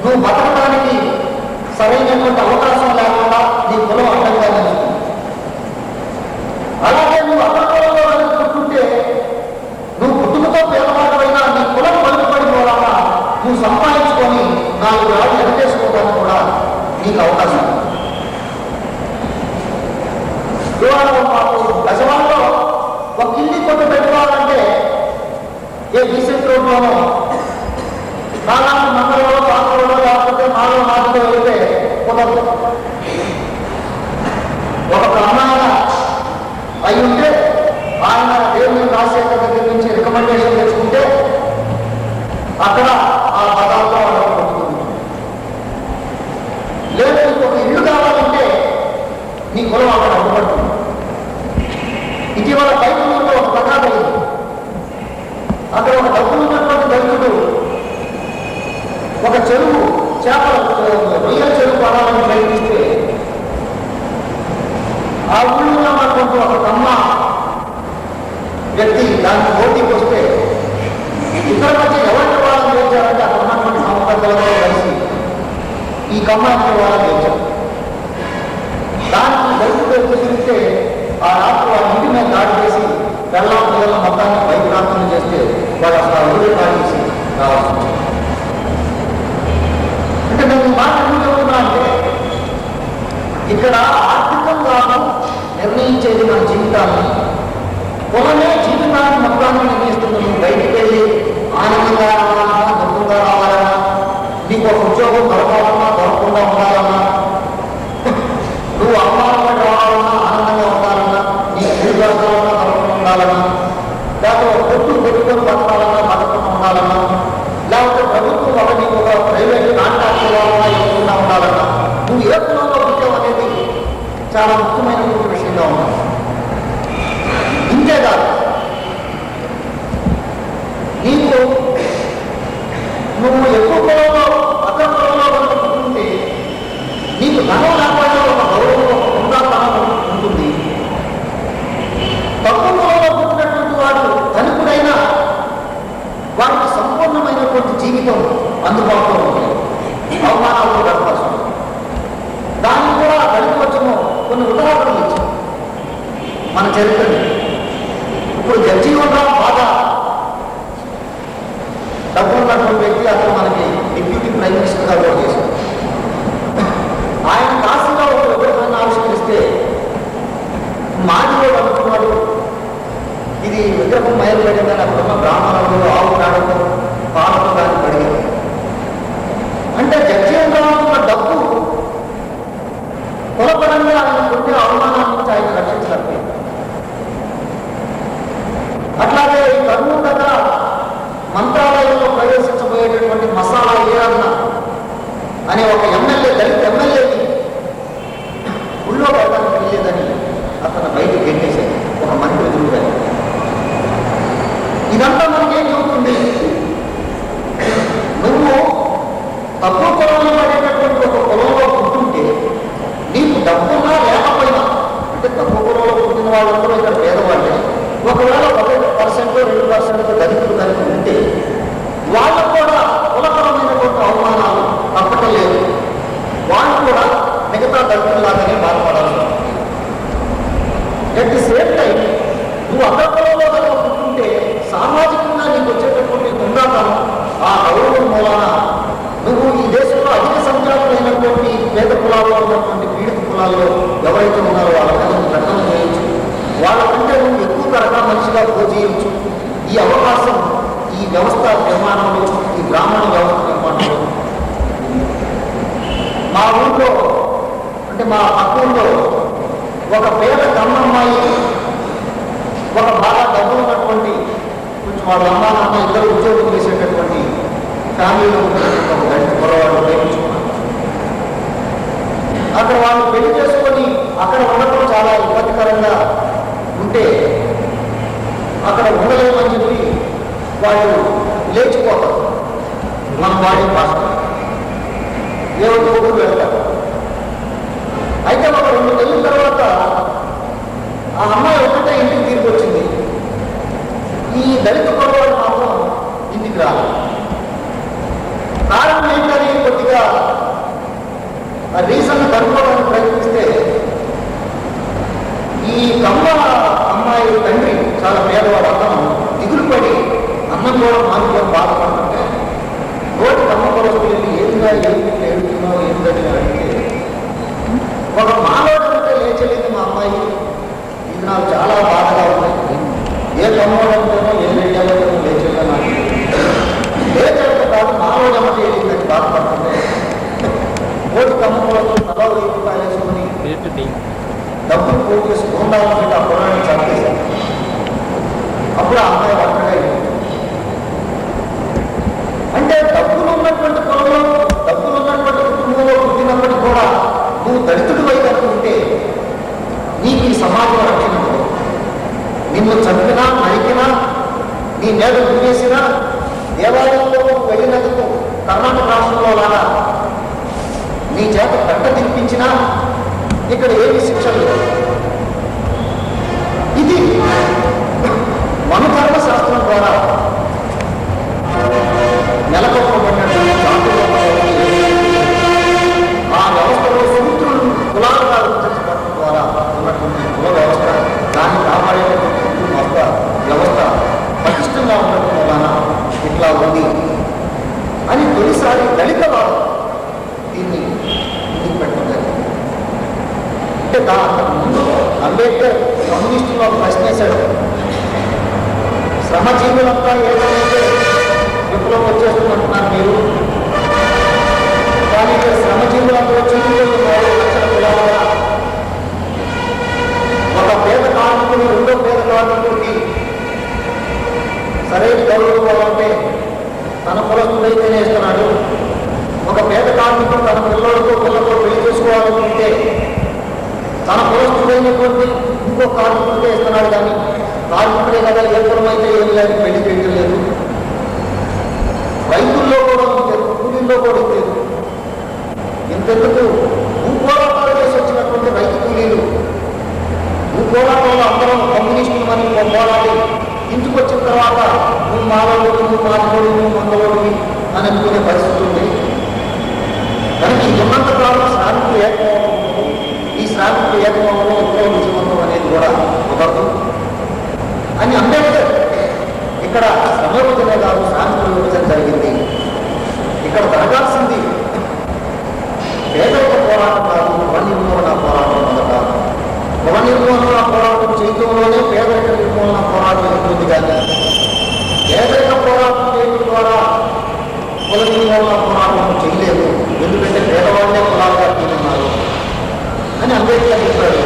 నువ్వు బతకడానికి సరైనటువంటి అవకాశం లేకుండా నీ కులం అడ్డంగా నిలుస్తుంది. అలాగే నువ్వు అగ్రకులంలో పుట్టుంటే నువ్వు పుట్టుకతో పేదవాడైనా నీ కులం పలుకుపడిపోవాలా నువ్వు సంపాదించుకొని 4 రాళ్ళు ఎగటేసుకోవడానికి కూడా నీకు అవకాశం. ఇవాళ మాకు గజవాడలో ఒక ఇల్లు కొట్టు పెట్టుకోవాలంటే ఏ డీసెంట్ రోడ్లోనో నాలుగు మండలంలో పాత్రలో లేకపోతే 4 నాలుగులో వెళ్తే కుదరదు. ఒక అమ్మాయి అయి ఉంటే ఆయన దేవుని రాజశేఖర్ దగ్గర నుంచి రికమెండేషన్ తెచ్చుకుంటే అక్కడ ఆ పదార్థం వాళ్ళకి పట్టుకుంటుంది. లేదు నీకు ఒక ఇల్లు కావాలంటే నీ కులం అక్కడ అడ్డుపడుతుంది. ఇటీవల పైపుల్లో ఒక కథ కలిగింది. అక్కడ ఒక డబ్బులు ఉన్నటువంటి దళితుడు ఒక చెరువు రొయ్యల చెరువు పడాలని ప్రయత్నిస్తే ఆ ఊళ్ళో ఉన్నటువంటి ఒక కమ్మ వ్యక్తి దానికి పోటీకి వస్తే ఇద్దరి మధ్య ఎవరికి వాళ్ళని గెలిచారంటే అక్కడ ఉన్నటువంటి సంపదలతో కలిసి ఈ కమ్మ వాళ్ళని గెలిచారు. దానికి దళితుడు కుదిరితే ఆ రాత్రి వాళ్ళ ఇంటి మీద దాడి చేసి బెల్లం పిల్లల మొత్తాన్ని భయప్రాంతం చేస్తే వాళ్ళు అసలు ఊరి కాల్చేసి రావాల్సి వచ్చింది. అంటే నేను మాట ఎందుకు చెప్తున్నా అంటే ఇక్కడ ఆర్థికంగా నిర్ణయించేది మన జీవితాన్ని, కులమే జీవితాన్ని మొత్తాన్ని నిర్ణయిస్తుంది. నువ్వు బయటికి వెళ్ళి ఆనందంగా రావాలన్నా దుఃఖంగా రావాలన్నా, నీకు ఒక ఉద్యోగం దొరకాలన్నా దొరకకుండా ఉండాలన్నా, నువ్వు అమ్మాయిగా రావాలన్నా ఆనందంగా ఉండాలన్నా, నీకు ఉద్యోగాలన్నా దొరకకుండా ఉండాలన్నా, లేకపోతే కొట్టుకొని బతకాలన్నా బతకకుండా ఉండాలన్నా, లేకపోతే ప్రభుత్వం వల్ల నీకు ఒక ప్రైవేట్ కాంట్రాక్ట్ ఇవ్వాలన్నా ఇవ్వకుండా ఉండాలన్నా, నువ్వు ఏ కులంలో పుట్టావు అనేది చాలా ముఖ్యమైనటువంటి విషయంగా ఉన్నావు. ఇంతేకాదు నువ్వు ఎక్కువ కులంలో అగ్ర కులంలో కనుక పుట్టుంటే నీకు ధనం లేకపోయినా ఒక గౌరవం ఒక ఉందాతనం ఉంటుంది. తక్కువ కులంలో పుట్టినటువంటి వాడు ధనికుడైనా వారికి సంపూర్ణమైనటువంటి జీవితం అందుబాటులో ఉంటుంది, అవమానాలతో గడపాల్సి ఉంటుంది. దానికి కూడా దళిత వచ్చము కొన్ని ఉదాహరణలు ఇచ్చాం మన చరిత్రని. ఇప్పుడు జగజీవన్ రామ్ బాగా డబ్బు ఉన్నటువంటి వ్యక్తి, అతను మనకి డిప్యూటీ ప్రైమ్ మినిస్టర్గా కూడా చేశారు. ఆయన కాశీలో ఒక విగ్రహాన్ని ఆవిష్కరిస్తే మాదిలో అనుకున్నాడు ఇది విగ్రహం మైలుపడిందని అప్పుడున్న బ్రాహ్మణులు ఆవు నాడకు పాలతో దానికి అడిగారు. అంటే జగజీవన్ రామ్ ఉన్న డబ్బు కులపరంగా ఆయన పొందే అవమానాల నుంచి ఆయన రక్షించలేకపోయింది. అట్లాగే ఈ కర్నూలు దగ్గర మంత్రాలయంలో ప్రవేశించబోయేటటువంటి మసాలా ఏరన్న అనే ఒక ఎమ్మెల్యే, దళిత ఎమ్మెల్యేకి గుళ్ళో పెట్టడానికి వెళ్ళేదని అతను బయటకు గెట్టేశాడు ఒక మంత్రి ఎదురుగా. ఇదంతా మనకి ఏం చెబుతుంది? నువ్వు తక్కువ కులంలో పడేటటువంటి ఒక కులంలో పుట్టుంటే నీకు డబ్బున్నా లేకపోయినా, అంటే తక్కువ కులంలో పుట్టిన వాళ్ళందరూ ఇక్కడ పేదవాళ్ళే, ఒకవేళ 1% 2% దళితులు కనుక ఉంటే వాళ్ళకు కూడా కులపరమైనటువంటి అవమానాలు తప్పటం లేదు. వాళ్ళు కూడా మిగతా దళితుల్లాగానే బాధపడాల్సి ఉంటుంది. అట్ ది సేమ్ టైం నువ్వు అగ్రకులంలో కనుక పుట్టుంటే సామాజికంగా నీకు వచ్చేటటువంటి ఉందాతనం, ఆ గౌరవం మూలాన నువ్వు ఈ దేశంలో అధిక సంఖ్యాకులైనటువంటి పేద కులాల్లో ఉన్నటువంటి పీడిత కులాల్లో ఎవరైతే ఉన్నారో వాళ్ళ మీద చట్టం చేయొచ్చు, వాళ్ళకంటే నువ్వు ఎక్కువ తరగా మనిషిగా పోజేయచ్చు. ఈ అవకాశం ఈ వ్యవస్థ నిర్మాణంలో, ఈ బ్రాహ్మణ వ్యవస్థ నిర్మాణంలో మా ఊళ్ళో, అంటే మా పక్కూళ్ళలో ఒక పేద కమ్మమ్మాయి ఒక బాగా డబ్బు ఉన్నటువంటి కొంచెం వాళ్ళ అమ్మ నాన్న ఇద్దరు ఉద్యోగం చేసేటటువంటి ఫ్యామిలీలో ఉన్నటువంటి ఒక దళిత కుర్రవాడు ప్రేమించుకున్నారు. అక్కడ వాళ్ళు పెళ్లి చేసుకొని అక్కడ ఉండటం చాలా ఇబ్బందికరంగా ఉంటే అక్కడ ఉండలేమని చెప్పి వాళ్ళు లేచిపోతారు. మన వాడి భాష ఏవో ఊరు వెళ్తారు. అయితే ఒక 2 నెలల తర్వాత ఆ అమ్మాయి ఒకటే ఇంటికి తిరిగి వచ్చింది. ఈ దళిత కుర్రవాడు మాత్రం ఇంటికి రాలేదు. కారణం ఏంటని కొద్దిగా రీజన్ కనుక్కోవడానికి ప్రయత్నిస్తే ఈ కమ్మ అమ్మాయి తండ్రి చాలా పేదవాడు. అతను దిగులు పడి అన్నం కూడా మానుకొని బాధపడుతుంటే రోడ్డు కమ్మ కొరకు వెళ్ళి ఏదిగా ఏమిటి ఏడుతున్నావు ఏంటని అడిగితే ఒక మానవుడంటే లేచలేదు మా అమ్మాయి, ఇది నాకు చాలా బాధగా ఉంది. ఏ కమ్మడంతోనో ఏ రెడ్డెవరితో లేచగా నాకు లేచంటే కాదు మానవుడమంటే వెళ్ళిందని బాధపడుతుంటే ఓటు కమ్మకులకు 40,000 రూపాయలు వేసుకొని డబ్బులు పోటీ చేసి ఉండాలని ఆ పొలాన్ని చంపేశారు. అప్పుడు ఆ అమ్మాయి ఒంటరిగా అయింది. అంటే డబ్బులు ఉన్నటువంటి పొలంలో డబ్బులు ఉన్నటువంటి కుటుంబంలో పుట్టినప్పటికీ కూడా నువ్వు దళితుడు వైదనుకుంటే నీకు ఈ సమాజం రక్షణ ఉండదు. నిన్ను చంపినా నరికినా నీ మీద దున్నేసినా దేవాలయంలో వెళ్ళినందుకు కర్ణాటక రాష్ట్రంలో లాగా నీ చేత పెట్ట తినిపించినా ఇక్కడ ఏమి శిక్ష లేదు. ఇది మనుధర్మ శాస్త్రం ద్వారా నెలకొల్పబడినటువంటి ఆ వ్యవస్థలో సూత్రులు కులాలుగా గుర్తించబడటం ద్వారా ఉన్నటువంటి కుల వ్యవస్థ, దాన్ని కాపాడేటటువంటి వ్యవస్థ పటిష్టంగా ఉండటం వలన ఇట్లా ఉంది అని తొలిసారి దళిత వారు దీన్ని ముందుకు పెట్టడం. అంటే ముందు అంబేద్కర్ కమ్యూనిస్టులో ప్రశ్నేశాడు, శ్రమజీవులంతా ఏదైతే విప్లవం వచ్చేస్తున్నట్టున్నారు మీరు, కానీ ఇక్కడ శ్రమజీవులంతా చీలిపోతున్నారు లక్షల కులాలుగా. ఒక పేద కార్మికుడు రెండో పేద కార్మికుడికి సరైన గౌరవం అంటే తన కులస్తుడైతేనే ఇస్తున్నాడు. ఒక పేద కార్మికుడు తన పిల్లలతో పెళ్లి చేసుకోవాలనుకుంటే తన కులస్తుడైనటువంటి ఇంకో కార్మికుడికే ఇస్తున్నాడు. కానీ కార్మికుడే కదా ఏ కులం అయితే ఏమి లేదు పెళ్లి చేయలేదు. రైతుల్లో కూడా ఉండేది, కూలీల్లో కూడా ఉండేది. ఇంతెందుకు భూపోరాటాలు చేసి వచ్చినటువంటి రైతు కూలీలు భూపోరాటంలో అందరం కమ్యూనిస్టులు అని పోరాడి ఇంటికి వచ్చిన తర్వాత నువ్వు మానవుడు, నువ్వు మానవుడు, నువ్వు మంగళుడివి అని అనుకునే పరిస్థితి ఉంది. కనుక ఉన్నంత కాలం శ్రామికులు ఏకమవుతుంది. ఈ శ్రామికులు ఏకమవడంలో ఎంతో విజయవంతం అనేది కూడా కుదరదు అని అంబేద్కర్ ఇక్కడ శ్రమ విభజన కాదు, శ్రామికుల విభజన జరిగింది. ఇక్కడ జరగాల్సింది పేదరిక పోరాటం కాదు, కుల నిర్మూలన పోరాటం మొదట. కుల నిర్మూలన పోరాటం చేయడంలోనే పేదరిక నిర్మూలన పోరాటం ఉంటుంది. కానీ పేదరిక పోరాటం చేయడం ద్వారా కుల నిర్మూలన పోరాటం చేయలేదు. ఎందుకంటే పేదవాళ్ళే కులాలుగా తీరున్నారు అని అంబేద్కర్ చెప్పాడు.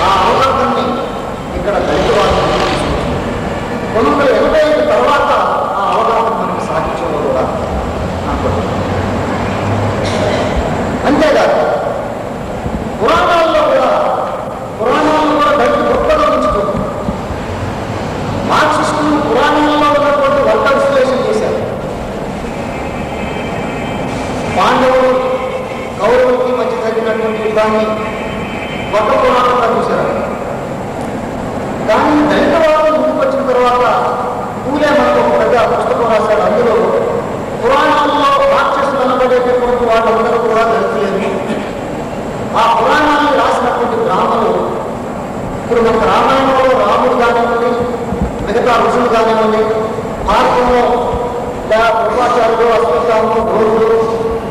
ఆ అవకాశాన్ని ఇక్కడ దళిత వాళ్ళు కొంత 85 తర్వాత ఆ అవగాహన మనకి సాధించడం కూడా అనుకుంటున్నాం. అంతేకాదు పురాణాల్లో కూడా దళిత గొప్పగా ఉంచుతుంది. మార్క్సిస్టులు పురాణాల్లో ఉన్నటువంటి వర్గ విశ్లేషణ చేశారు. పాండవులు కౌరవులకి మధ్య జరిగినటువంటి యుద్ధాన్ని గొప్ప పురాణంగా చూశారు. కానీ దళిత వాళ్ళు ముందుకు వచ్చిన తర్వాత పూలే మనకు ఒక పెద్ద పుస్తకం రాశారు. అందులో పురాణాల్లో రాక్షసులు అనబడేటటువంటి వాళ్ళందరూ కూడా దళితులేరు. ఆ పురాణాన్ని రాసినటువంటి బ్రాహ్మణులు ఇప్పుడు మనకు రామాయణంలో రాముడు కానివ్వండి, మిగతా ఋషులు కానివ్వండి, భారతంలో లేదా కృపాచార్యులు, అశ్వత్థాములు, గౌరులు,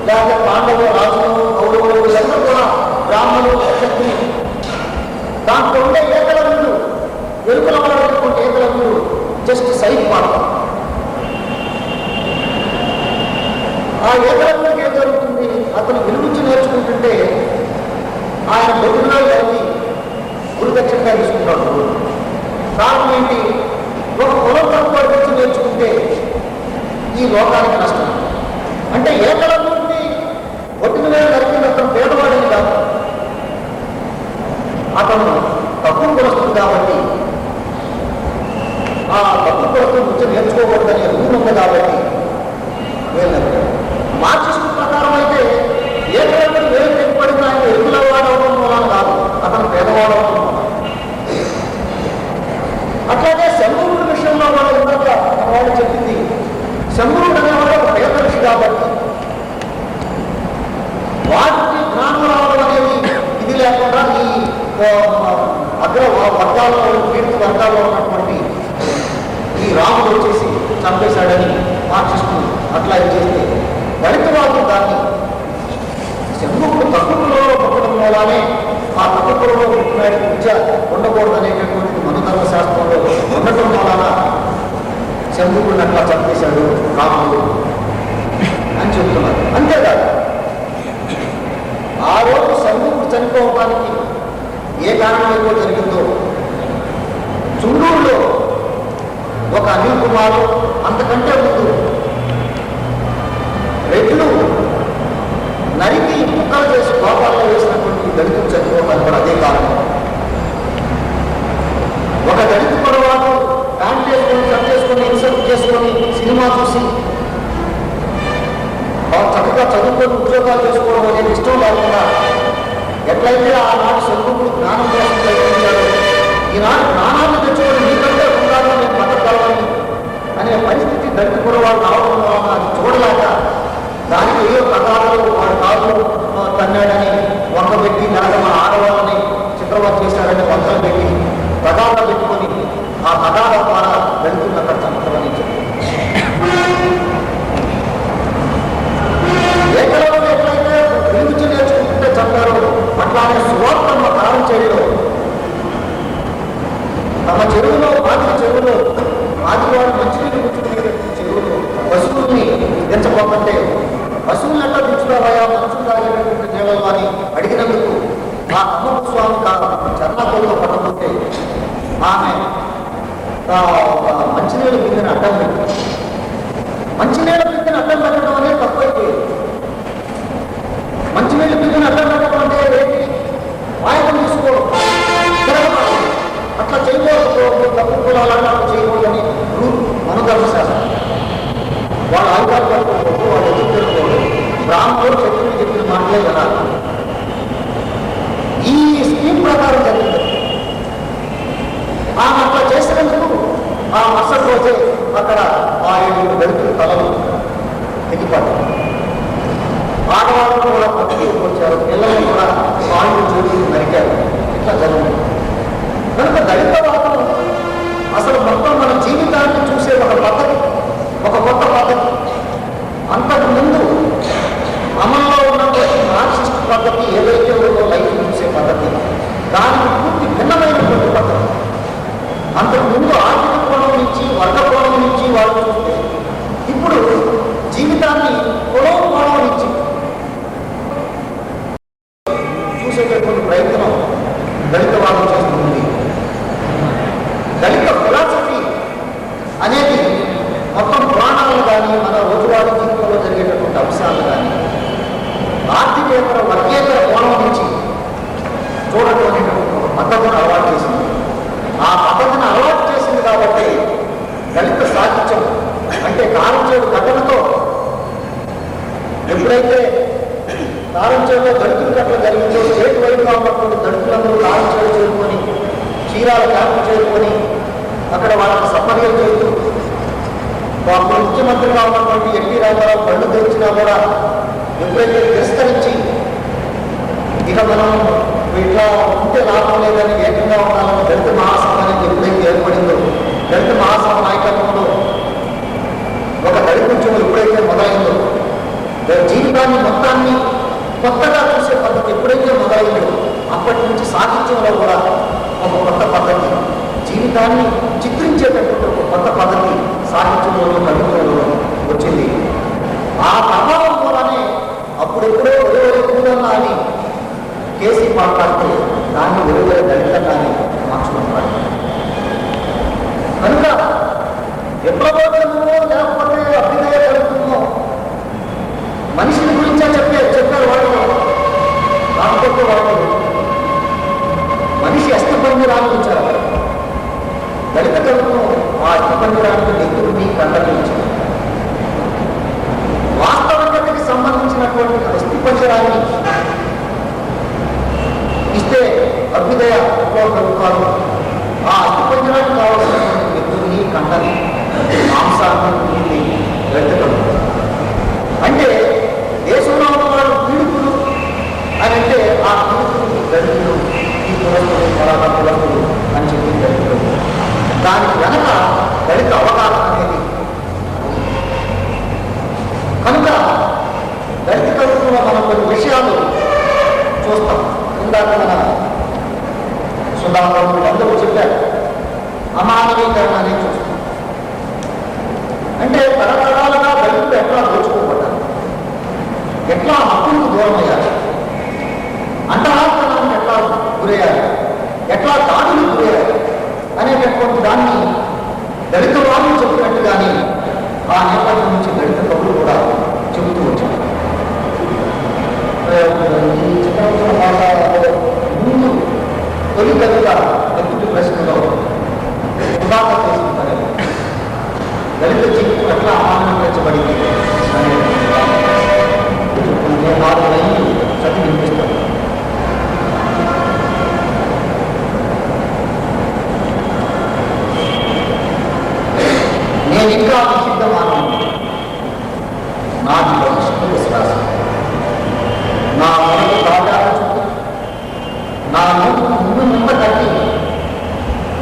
లేదా పాండవులు, రాజులు, కౌరవులు వీళ్ళందరూ కూడా బ్రాహ్మణులు, క్షత్రియులు. దాంట్లో ఉండే ఏకలవ్యుడు, వెలుగుల వాడేటువంటి ఏకలవ్యుడు జస్ట్ సైడ్ పార్ట్. ఆ ఏకలవ్యుడికి ఏం జరుగుతుంది? అతను వెలుగుచ్చి నేర్చుకుంటుంటే ఆయన బొట్టులో వెళ్ళి ప్రత్యక్షంగా తీసుకుంటాడు. కారణం ఏంటి? ఒక కులం తక్కువ నుంచి నేర్చుకుంటే ఈ లోకానికి నష్టం. అంటే ఏకలమూర్తి ఒట్టిన వేలు నరికింది అతను పేదవాడని కాదు, అతను తక్కువ కులస్తుంది కాబట్టి ఆ తక్కువ కులస్తు నుంచి నేర్చుకోకూడదనే రూల్ ఉంది కాబట్టి వేలు మార్క్సిస్ట్ ప్రకారం అయితే ఏకలమూర్తి వేలు తెగిపడిన ఆయన ఎరువుల వాడవడం మూలం కాదు, అతను పేదవాడవడం. అట్లాగే శంభురుడి విషయంలో వాళ్ళు ఇందాక వాళ్ళు చెప్పింది, శంభురుడు అనేవాడు ఒక పేద ఋషి కాబట్టి వాటికి జ్ఞానం రావడం అనేది ఇది లేకుండా ఈ అగ్ర వర్గాల్లో పీడిత వర్గాల్లో ఉన్నటువంటి ఈ రాముడు వచ్చేసి చంపేశాడని మార్క్సిస్టులు అట్లా చేస్తే దళితవాదులు దాన్ని శంభుడు తక్కువలో పుట్టడం మూలానే ఆ తక్కువలో పుట్టిన విద్య ఉండకూడదు అనేటటువంటి మనుధర్మ శాస్త్రంలో ఉండటం వలన శంభుడిని అట్లా చంపేశాడు రాముడు అని చెబుతున్నారు. అంతేకాదు ఆ రోజు శంభుడు చనిపోవడానికి ఏ కారణం ఎక్కువ జరిగిందో చుండూరులో ఒక అనిల్ కుమారు అంతకంటే ముందు రెడ్లు నరికి ముక్కలు చేసి కోపాల్లో వేసినటువంటి దళితులు చనిపోవడానికి కూడా అదే కారణం. ఒక దళిత పొరపాటు ప్యాంట్ చేసుకొని కట్ చేసుకొని ఇన్సర్ట్ చేసుకొని సినిమా చూసి చక్కగా చదువుకొని ఉద్యోగాలు చేసుకోవడం అనేది ఇష్టం లేకుండా ఎట్లయితే ఆనాడు శంభుడు జ్ఞానం కోసం ప్రయత్నించాడు, ఈనాడు జ్ఞానాన్ని తెచ్చుకొని నీకంటే ఉండాలని నేను బతకాలని అనే పరిస్థితి దళిత పొరపాటు రావడం వలన అది చూడలేక దానికి ఏదో ప్రకారాలు వాడు కాదు తన్నాడని వంక పెట్టి కనుక మన ఆడవాళ్ళని చిత్రవత్ చేశాడని వంకలు పెట్టి ప్రకారాలు పెట్టుకొని ఆ ప్రకారాల ద్వారా దళితులను అక్కడ చంపడం ఏకలవ్యుడు ఎట్లయితే విలువించి నేర్చుకుంటుంటే చంపారో అట్లానే సువార్తమ్మ కారం చెరువులో తమ చెరువులో బాధిత చెరువులో ఆదివారం మంచినీళ్ళు కూర్చుని చెరువులో పశువుల్ని దించబోతుంటే పశువులు ఎట్లా దించుతావయా మనుషులు తాగేటటువంటి జీవాలు అని అడిగినందుకు ఆ అమ్మమ్మ స్వామి చర్ణాకుల్లో పట్టబోతే ఆమె మంచినీళ్ళు బిందెని అడ్డం పెట్టి మంచినీళ్ళ బిందెని అడ్డం పెట్టడం అనేది తక్కువైపోయింది. మంచినీళ్ళ బిందెని అడ్డం పెట్టడం అంటే ఏంటి? వాయిదం తీసుకోవడం, అట్లా చేయకూడదు, తప్పు కులాలన్నా చేయకూడదని రూల్ మనుధర్మ శాస్త్రం. వాళ్ళు ఆయుధాలు పట్టుకోకూడదు, వాళ్ళు ఎదురు తిరగకూడదు, బ్రాహ్మణులు శత్రువులు చెప్పిన మాటలే వినాలి. ఈ స్కీమ్ ప్రకారం జరిగింది. ఆమె అట్లా చేసినందుకు ఆ మరుసటి రోజే అక్కడ ఆ 7 దళితుల తలలు తెగిపడ్డారు. ఆడవాళ్ళు కూడా పక్కకి వచ్చారు, పిల్లల్ని కూడా వాళ్ళు చూసి నరికారు. ఇట్లా జరిగింది. కనుక దళితవాదం అసలు మొత్తం మన జీవితాన్ని చూసే ఒక పద్ధతి, ఒక కొత్త పద్ధతి. అంతకు ముందు అమల్లో ఉన్నటువంటి మార్క్సిస్ట్ పద్ధతి ఏదైతే ఉందో లైఫ్ చూసే పద్ధతి, దానికి పూర్తి భిన్నమైనటువంటి పద్ధతి. అంతకుముందు ఆర్థిక కోణం నుంచి వర్గ కోణం నుంచి వాళ్ళు చూస్తే ఇప్పుడు జీవితాన్ని కులం కోణం నుంచి చూసేటటువంటి ప్రయత్నం దళితవాదం చేస్తుంది. దళిత ఫిలాసఫీ అనేది మొత్తం పురాణాలు కానీ మన రోజువారీ జీవితంలో జరిగేటటువంటి అంశాలు కానీ ఆర్థికేతర వర్గేతర కోణం నుంచి చూడటం అనేటువంటి ఒక పద్ధతిని అలవాటు చేసింది. ఆ పద్ధతిని అలవాటు చేసింది కాబట్టి దళిత సాహిత్యం అంటే కారంచేడు ఘటనతో ఎప్పుడైతే కారంచేడులో దళితుల ఘటన జరిగిందో స్టేట్ వైడ్గా ఉన్నటువంటి దళితులందరూ కారంచేడు చేరుకొని చీరాల క్యాంపు చేరుకొని అక్కడ వాళ్ళకి సపర్యలు చేస్తూ అప్పుడు ముఖ్యమంత్రిగా ఉన్నటువంటి ఎన్టీ రామారావు కళ్ళు తెచ్చినా కూడా ఎప్పుడైతే తిరస్కరించి ఇక మనం ఇట్లా ఉంటే లాభం లేదని ఏకంగా ఉండాలని దళిత మహాసభ అనేది ఎప్పుడైతే ఏర్పడిందో, దళిత మహాసభ నాయకత్వంలో ఒక దళిత ఉద్యమం ఎప్పుడైతే మొదలైందో, జీవితాన్ని మొత్తాన్ని కొత్తగా చూసే పద్ధతి ఎప్పుడైతే మొదలైందో అప్పటి నుంచి సాహిత్యంలో కూడా ఒక కొత్త పద్ధతి, జీవితాన్ని చిత్రించేటటువంటి ఒక కొత్త పద్ధతి సాహిత్యంలో కవిత్వంలో వచ్చింది. ఆ ప్రభావం వల్లనే అప్పుడెప్పుడో ఒరే కూడన్నా అని కేసీ మాట్లాడితే దాన్ని ఒరే దళితంగానే విప్లవోద్యమమో లేకపోతే అభ్యుదయ కలుగుతుందో మనిషిని గురించే చెప్పారు వాళ్ళు. కాకపోతే వాళ్ళు మనిషి అస్థిపంజరాన్ని ఉంచారు. దళిత కలుగును ఆ అస్థిపంజరానికి నెత్తుడిని కండలించారు. వాస్తవికతకి సంబంధించినటువంటి అస్థిపంజరాన్ని ఇస్తే అభ్యుదయ విప్లవ ప్రభుత్వాలు ఆ అస్థిపంజరానికి కావాల్సినటువంటి నెత్తుడిని కండని మాంసాన్ని నీటిని దళిత అంటే దేశంలో ఉన్న వాళ్ళు పీడితులు అని అంటే ఆ పీడితులు దళితులు, ఈ కులస్తులు మరొక కులస్తులు అని చెప్పి దళితులు. దానికి వెనక దళిత అవగాహన అనేది కనుక దళిత కలుపులో మనం కొన్ని విషయాలు చూస్తాం. ఇందాక మన సుధాకర్ అందరూ చెప్పారు, అమానవీకరణ అనేది చూస్తాం. అంటే తరతరాలుగా దళితులు ఎట్లా దోచుకోబడ్డారు, ఎట్లా హక్కులకు దూరమయ్యారు, అంటరాత్మనానికి ఎట్లా గురయ్యారు, ఎట్లా దాడులకు గురయ్యారు అనేటటువంటి దాన్ని దళిత వాళ్ళు చెప్పినట్టుగానే ఆ నేపథ్యం నుంచి దళిత కవులు కూడా చెబుతూ వచ్చారు. ఈ చిత్రంలో ముందు తొలి కవిత ఎత్తుటి ప్రశ్నలో ఉదాహరణ చేసుకుంటారు. దళిత జీవితం ఎట్లా అమానీకరించబడింది అనే వారిని చదివి వినిపిస్తారు. నేను ఇంకా నిషిద్ధమాను, నాది భవిష్యత్తు విశ్వాసం, నా మనకు తాజాల చుట్టూ నా ముందు ముంద కట్టి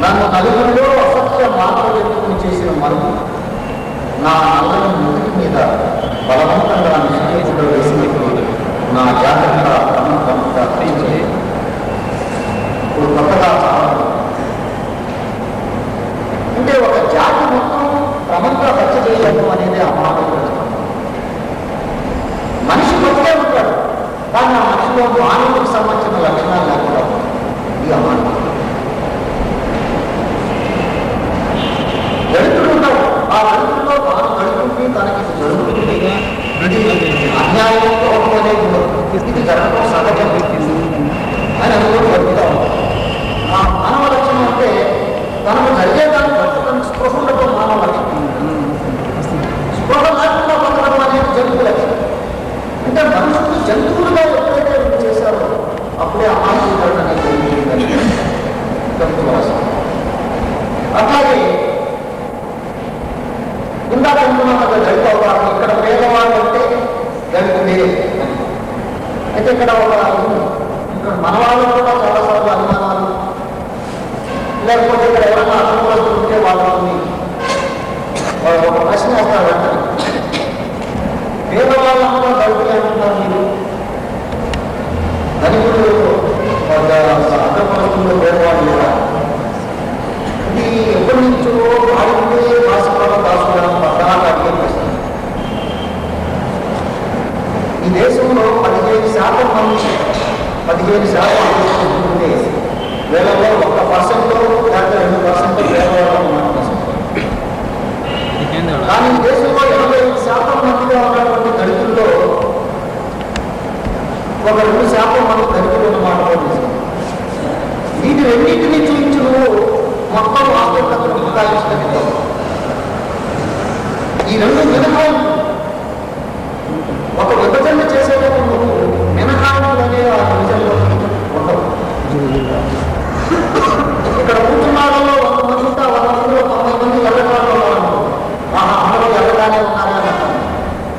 నన్ను నలుగురిలో అసత్య మార్పులు ఎత్తుకుని చేసిన మరుగు నా నల్లని ముదుటి మీద బలవంతంగా నిశ్చయించడం వేసినప్పుడు నా జాగ్రత్త క్రమంగా ఇప్పుడు కొత్తగా అంటే ఒక జాతి మొత్తం క్రమంగా హత్య చేయడం అనేది అమానవీకరణ. మనిషి బతికే ఉంటాడు, కానీ ఆ మనిషిలో మానవుడికి సంబంధించిన లక్షణాలు లేకుండా ఈ అమానవీకరణ. దళితుడు ఉంటాడు, ఆ దళితుల్లో తాను దళితుడికి తనకి జరుగుతుంది అన్యాయం లోపం అనేది ఉండదు. ఇది జరగడం సహజం అని అనుకోని బతుకుతా ఉంటాడు. ఆ మానవ లక్షణం అంటే తనకు జరిగేదాన్ని బట్టి తనకు స్పృహ ఉండటం మానవ లక్షణం. స్పృహ లేకుండా బతకడం అనేది జంతువు లక్షణం. అంటే మనుషులు జంతువులుగా ఎప్పుడైతే వీళ్ళు చేశారో అప్పుడే అమానవీకరణ అనేది జరిగిందని చెప్పుకోవాల్సింది. అట్లాగే ఇందాక దళిత అవగాహన, ఇక్కడ పేదవాళ్ళు అంటే దళితుడే. అయితే ఇక్కడ మన వాళ్ళు కూడా చాలాసార్లు అనుమానాలు, లేకపోతే ఇక్కడ ఎవరైనా అసలు ఉంటే వాళ్ళని ఒక ప్రశ్న వేస్తారు వెంటనే, పేదవాళ్ళంతా దళితులే అంటున్నారు మీరు, ధనికులు అగ్రపరుస్తుల్లో పేదవాళ్ళు లేదా? ఇది ఎప్పటి నుంచో వాడితే భాషలో దాచుకోవడం ప్రధానంగా అడిగే ప్రశ్న. ఈ దేశంలో 15% మంది 15% ఉంటే వీళ్ళలో 1% లేకపోతే 2% పేదవాళ్ళు మాట్లాడుతున్నారు. కానీ ఈ దేశంలో 85% మందిగా ఉన్నటువంటి దళితుల్లో ఒక 2% మంది దళితులు అన్నమాట. వీటి రెండింటినీ చూపించి నువ్వు మొత్తం వాస్తవికతను మినహాయించలేదు. ఈ రెండు మినహాయింపు ఒక విభజన చేసేటప్పుడు నువ్వు మినహాయింపులు అనే ఆ విభజనలో ఉండవు. ఇక్కడ కూర్చున్నాళ్ళలో 100 మంది ఉంటే 100 మందిలో 90 మంది ఎల్లకాలంలో ఉన్నారు. అందరూ ఎల్లగానే ఉన్నారా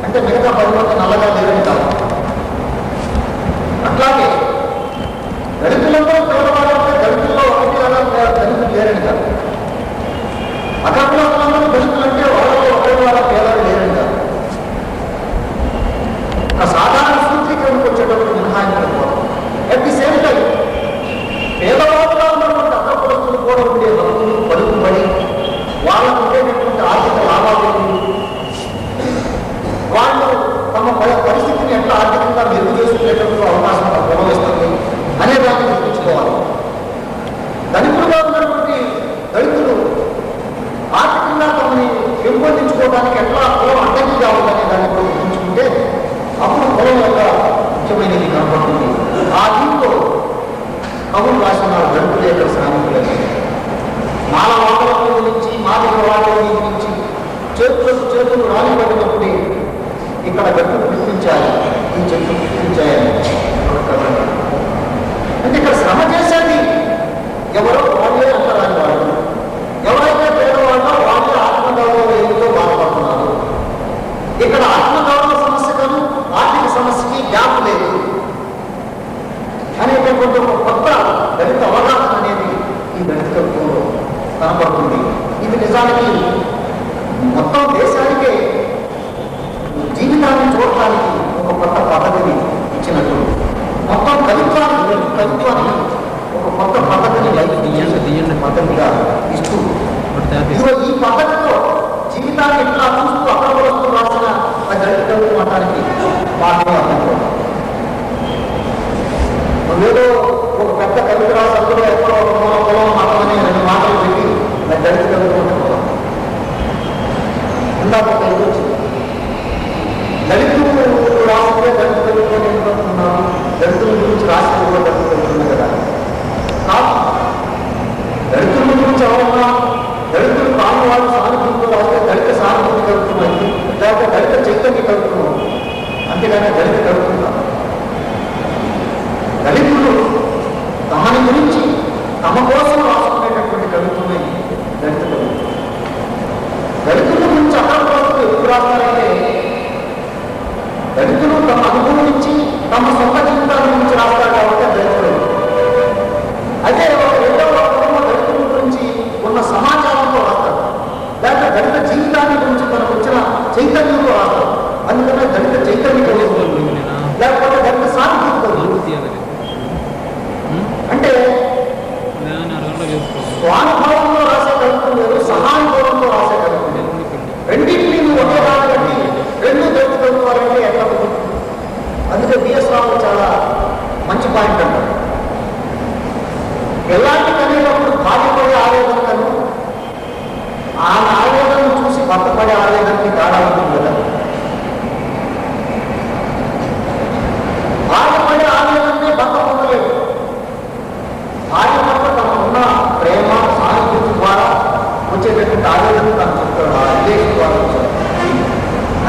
అంటే మిగతా 10 మంది నల్లగా లేరని కాదు. అట్లాగే దళితులలో పేదవాళ్ళు అంటే దళితుల్లో ఒకటి అలా దళితులు లేరని కాదు. అగ్రకులందరూ దళితులు అంటే వాళ్ళలో ఒకటి వాళ్ళ పేదలు లేరని కాదు. చేసుకోవడానికి ఎట్లా కులం అడ్డంకిగా ఉందనే దాన్ని కూడా గుర్తుంచుకుంటే అప్పుడు కులం యొక్క ముఖ్యమైనది కనపడుతుంది. ఆ దీంతో కవులు రాసిన గడుపు లేక శ్రామికులని మానవాళ్ళ నుంచి మాదిక వాళ్ళ నుంచి చేతులు రాలిపడినప్పుడే ఇక్కడ గట్టు గుర్తించాలి, ఈ చెట్లు గుర్తించాయని అంటే ఇక్కడ శ్రమ చేసేది ఎవరో వాళ్ళే అంటారని వాళ్ళు, ఎవరైతే పేదవాళ్ళో వాళ్ళే ఆత్మగౌరవ ఏమిటో బాధపడుతున్నారు. ఇక్కడ ఆత్మగౌరవ సమస్యకు ఆర్థిక సమస్యకి గ్యాప్ లేదు అనేటటువంటి ఒక కొత్త దళిత అవగాహన అనేది ఈ దళిత కవిత్వంలో కనపడుతుంది. ఇది నిజానికి మొత్తం దేశానికే జీవితాన్ని చూడటానికి ఒక కొత్త పద్ధతిని ఇచ్చినట్టు, మొత్తం కవిత్వానికి ఒక కొత్త పద్ధతిని పద్ధతిగా ఇస్తూ ఈ పద్ధతితో జీవితాన్ని ఎట్లా చూస్తూ అక్కడ వస్తూ రాసిన ఆ దళిత కవిత్వం అనడానికి మాత్రమే అర్థం. ఏదో ఒక పెద్ద కవిత రాసంలో ఎక్కడో పొలం మాత్రమే 2 మాటలు పెట్టి దళిత కవిత్వం ఇందాక దళితులు రాస్తే దళిత కవిత్వం ఏంటంటున్నారు, దళితుల గురించి రాస్తే కూడా దళిత కవిత్వం కదా. దళితుల గురించి ఎవరన్నా దళితులు కాని వాళ్ళు సానుభూతితో రాస్తే దళిత సానుభూతి కవిత్వం అయింది, లేకపోతే దళిత చైతన్య కవిత్వం, అంతేగానే దళిత కవిత్వం కాదు. దళితులు తమని గురించి తమ కోసం రాసుకునేటటువంటి కవిత్వమే దళిత కవిత్వం. దళితుల గురించి అక్కడ వరకు ఎప్పుడు రాస్తారంటే దళితులు తమ అనుభవం నుంచి తమ సొంత జీవితాల గురించి రాస్తారు కాబట్టి దళితులు. అయితే ఒక రెండవ వర్గంలో దళితుల గురించి ఉన్న సమాచారంతో రాస్తారు, లేకపోతే దళిత జీవితాన్ని గురించి తనకు వచ్చిన చైతన్యంతో రాస్తారు. అందుకనే దళిత చైతన్య కవిత్వం, లేకపోతే దళిత సానుభూతి కవిత్వం. అంటే స్వానుభవంలో రాసే కవిత్వం లేదు, సహానుభవంలో రాసే కవిత్వం లేదు. రెండింటినీ ఒకే దాన్ని బట్టి 2 దళిత కవిత్వాలంటే ఎట్లా ఉంటుంది. అందుకే బిఎస్ రావు చాలా మంచి పాయింట్ అంటారు. ఎలాంటి కనేటప్పుడు బాధపడే ఆవేదనను ఆమె ఆవేదనను చూసి భర్తపడే ఆవేదనకి తేడా ఉంటుంది కదా. బాధపడే ఆవేదననే భర్త పొందలేదు. భార్య పట్ల తమకున్న ప్రేమ సానుభూతి ద్వారా వచ్చేటటువంటి ఆవేదన తను చెప్తాడు, ఆ రిలేషన్ ద్వారా వచ్చాడు.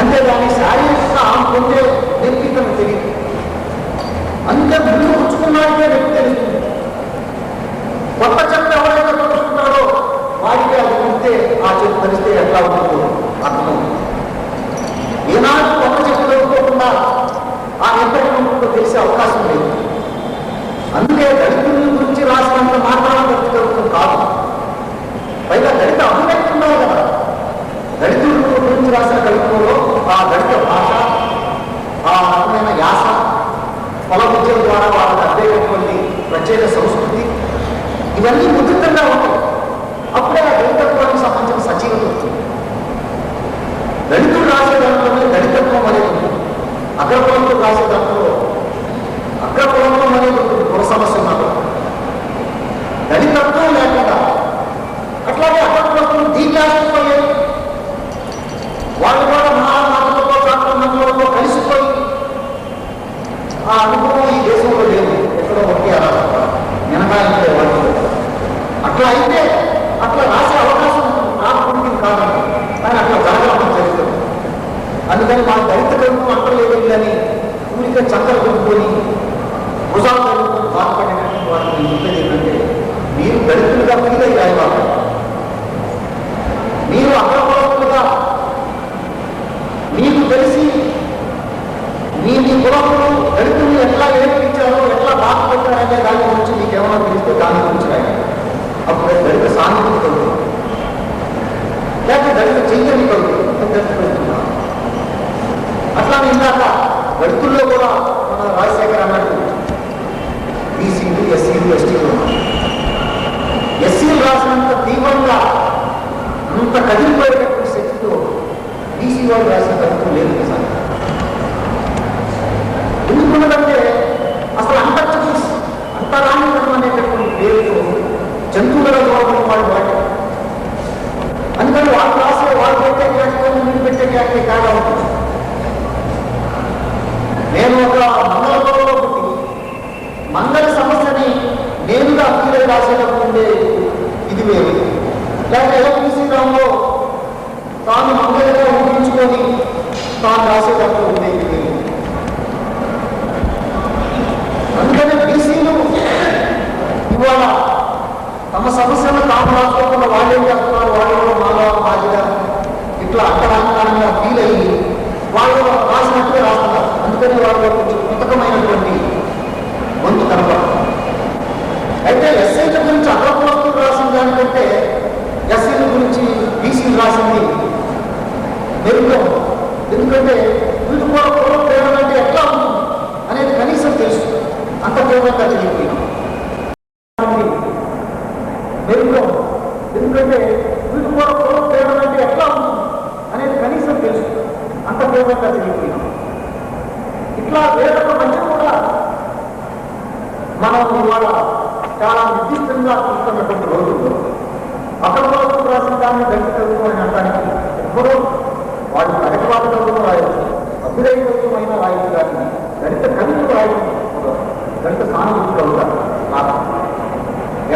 అంతేగాని శారీరకంగా ఆమె పొందే వ్యక్తి తనకు తెలియదు. అంతే ముందు పుచ్చుకున్నాకే వ్యక్తి తెలుస్తుంది. కొత్త చెత్త ఎవరైతే పుచ్చుకుంటారో వారికి అది పుడితే ఆ చెట్టు తెలిస్తే ఎట్లా ఉంటుందో అర్థమవుతుంది. ఏనాడు కొత్త చెట్టు పెట్టుకోకుండా ఆ ఎక్కడికి ఉంటుందో తెలిసే అవకాశం లేదు. అందుకే దళితుల గురించి రాసినంత మాత్రాన దళిత కవిత్వం కాదు. పైగా దళిత అభివ్యక్తి ఉన్నారు కదా. దళితుల గురించి రాసిన కవిత్వంలో ఆ దళిత భాష, ఆ రకమైన యాస, పొల విద్యల ద్వారా వాళ్ళకి అర్థమైనటువంటి ప్రత్యేక సంస్కృతి, ఇవన్నీ ఉచితంగా ఉంటాయి. అప్పుడే ఆ దళితత్వానికి సంబంధించిన సజీవత వస్తుంది. దళితులు రాసే దాంట్లోనే దళితత్వం అనేది ఉంటుంది. అగ్రకులంతో రాసే దాంట్లో అగ్రకులంతో అనేది ఉంటుంది. కుల సమస్య ఉన్నది దళితత్వం లేకుండా. అట్లాగే అగ్రకులంతో డీకాస్టిపోయాయి. వాళ్ళు కూడా మహానాథులతో చాటుతో కలిసిపోయి ఆ అనుభవం ఈ దేశంలో లేదు. ఎక్కడో ఒకటి అలా మినహాయించే వాళ్ళు. అట్లా అయితే అట్లా రాసే అవకాశం రాకుండా కాదండి, కానీ అట్లా జరగడం జరుగుతుంది. అందుకని మా దళిత కవిత్వం అంటలేదు అని ఊరికే చక్కలు కొనుక్కొని భుజాలు కలుపుకొని బాధపడేటటువంటి వాళ్ళకి చెప్పేది ఏంటంటే, మీరు దళితులుగా ఫీల్ అయ్యి రాయవాలి. మీరు అగ్రకులస్తులుగా మీకు తెలిసి మీ కులములు దళితులు ఎట్లా ఏర్పించారో, ఎట్లా బాధపడ్డారనే దాని గురించి మీకు ఏమైనా తెలిస్తే దాని గురించి రాయాలి. అప్పుడు దళిత సానుభూతి కలుగుతుంది, లేకపోతే దళిత చైతన్య కలుగుతుంది. అట్లానే ఇందాక దళితుల్లో కూడా మన రాజశేఖర్ అన్నట్టు బీసీలు, ఎస్సీలు, ఎస్టీలు ఎస్సీలు రాసినంత తీవ్రంగా అంత కదిలిపోయేటటువంటి శక్తితో బీసీ వాళ్ళు రాసిన కవిత్వం లేదు నిజానికి. ఎందుకున్నదంటే అసలు అంతరాంగం అనేటటువంటి పేరుతో జంతువుల ద్వారా వాళ్ళు వాడారు. అందుకని వాళ్ళు రాసే వాళ్ళు పెట్టే వ్యాఖ్య కాగా ఉంటుంది. నేను ఒక మంగళ కులంలో పుట్టి మంగళ సమస్యని నేనుగా అప్పీలై రాసేటప్పుడు ఉండే ఇది వేరు. లేకపోతే ఎల్పి శ్రీరాములో తాను మంగళగా ఊహించుకొని తాను రాసేటప్పుడు ఉండే ఇది వేరు. అందుకనే బీసీలు ఇవాళ తమ సమస్యను తాము రాసుకోకుండా వాళ్ళేం చేస్తున్నారు, వాళ్ళు మాలో మాదిగా ఇట్లా అంతరాంతరంగా ఫీల్ అయ్యి వాళ్ళు రాసినట్టుగా రాస్తున్నారు. అందుకని వాళ్ళు కొంచెం కృతకమైనటువంటి గొంతు కనపడుతుంది. అయితే ఎస్ఐల గురించి అగ్రపోస్తులు రాసిన దానికంటే ఎస్సీల గురించి బీసీలు రాసింది మెరుగ్గా. ఎందుకంటే వీళ్ళు కూడా పూర్వం ప్రేరణ అంటే ఎట్లా ఉంటుంది అనేది కనీసం తెలుసు. అంత ప్రేరణగా జరిగిపోయింది మెరుగ్గా. ఎందుకంటే వీళ్ళు కూడా పూర్వం ప్రేరణ అంటే ఎట్లా ఉంటుంది అనేది కనీసం తెలుసు. అంత ప్రేరణగా జరిగిపోయింది. ఇట్లా వేరొక మధ్య కూడా మనం ఇవాళ చాలా నిర్దిష్టంగా చూస్తున్నటువంటి రోజుల్లో అగ్రపోస్తులు రాసిన దాన్ని దళిత కవులు అని అనడానికి ఎప్పుడో వాళ్ళు అడగవాద కవులు రాయవచ్చు, అభ్యుదయమైన రాయచ్చు. కానీ దళిత కవులు రాయవచ్చు, దళిత సానుభూతి కవులు నాకు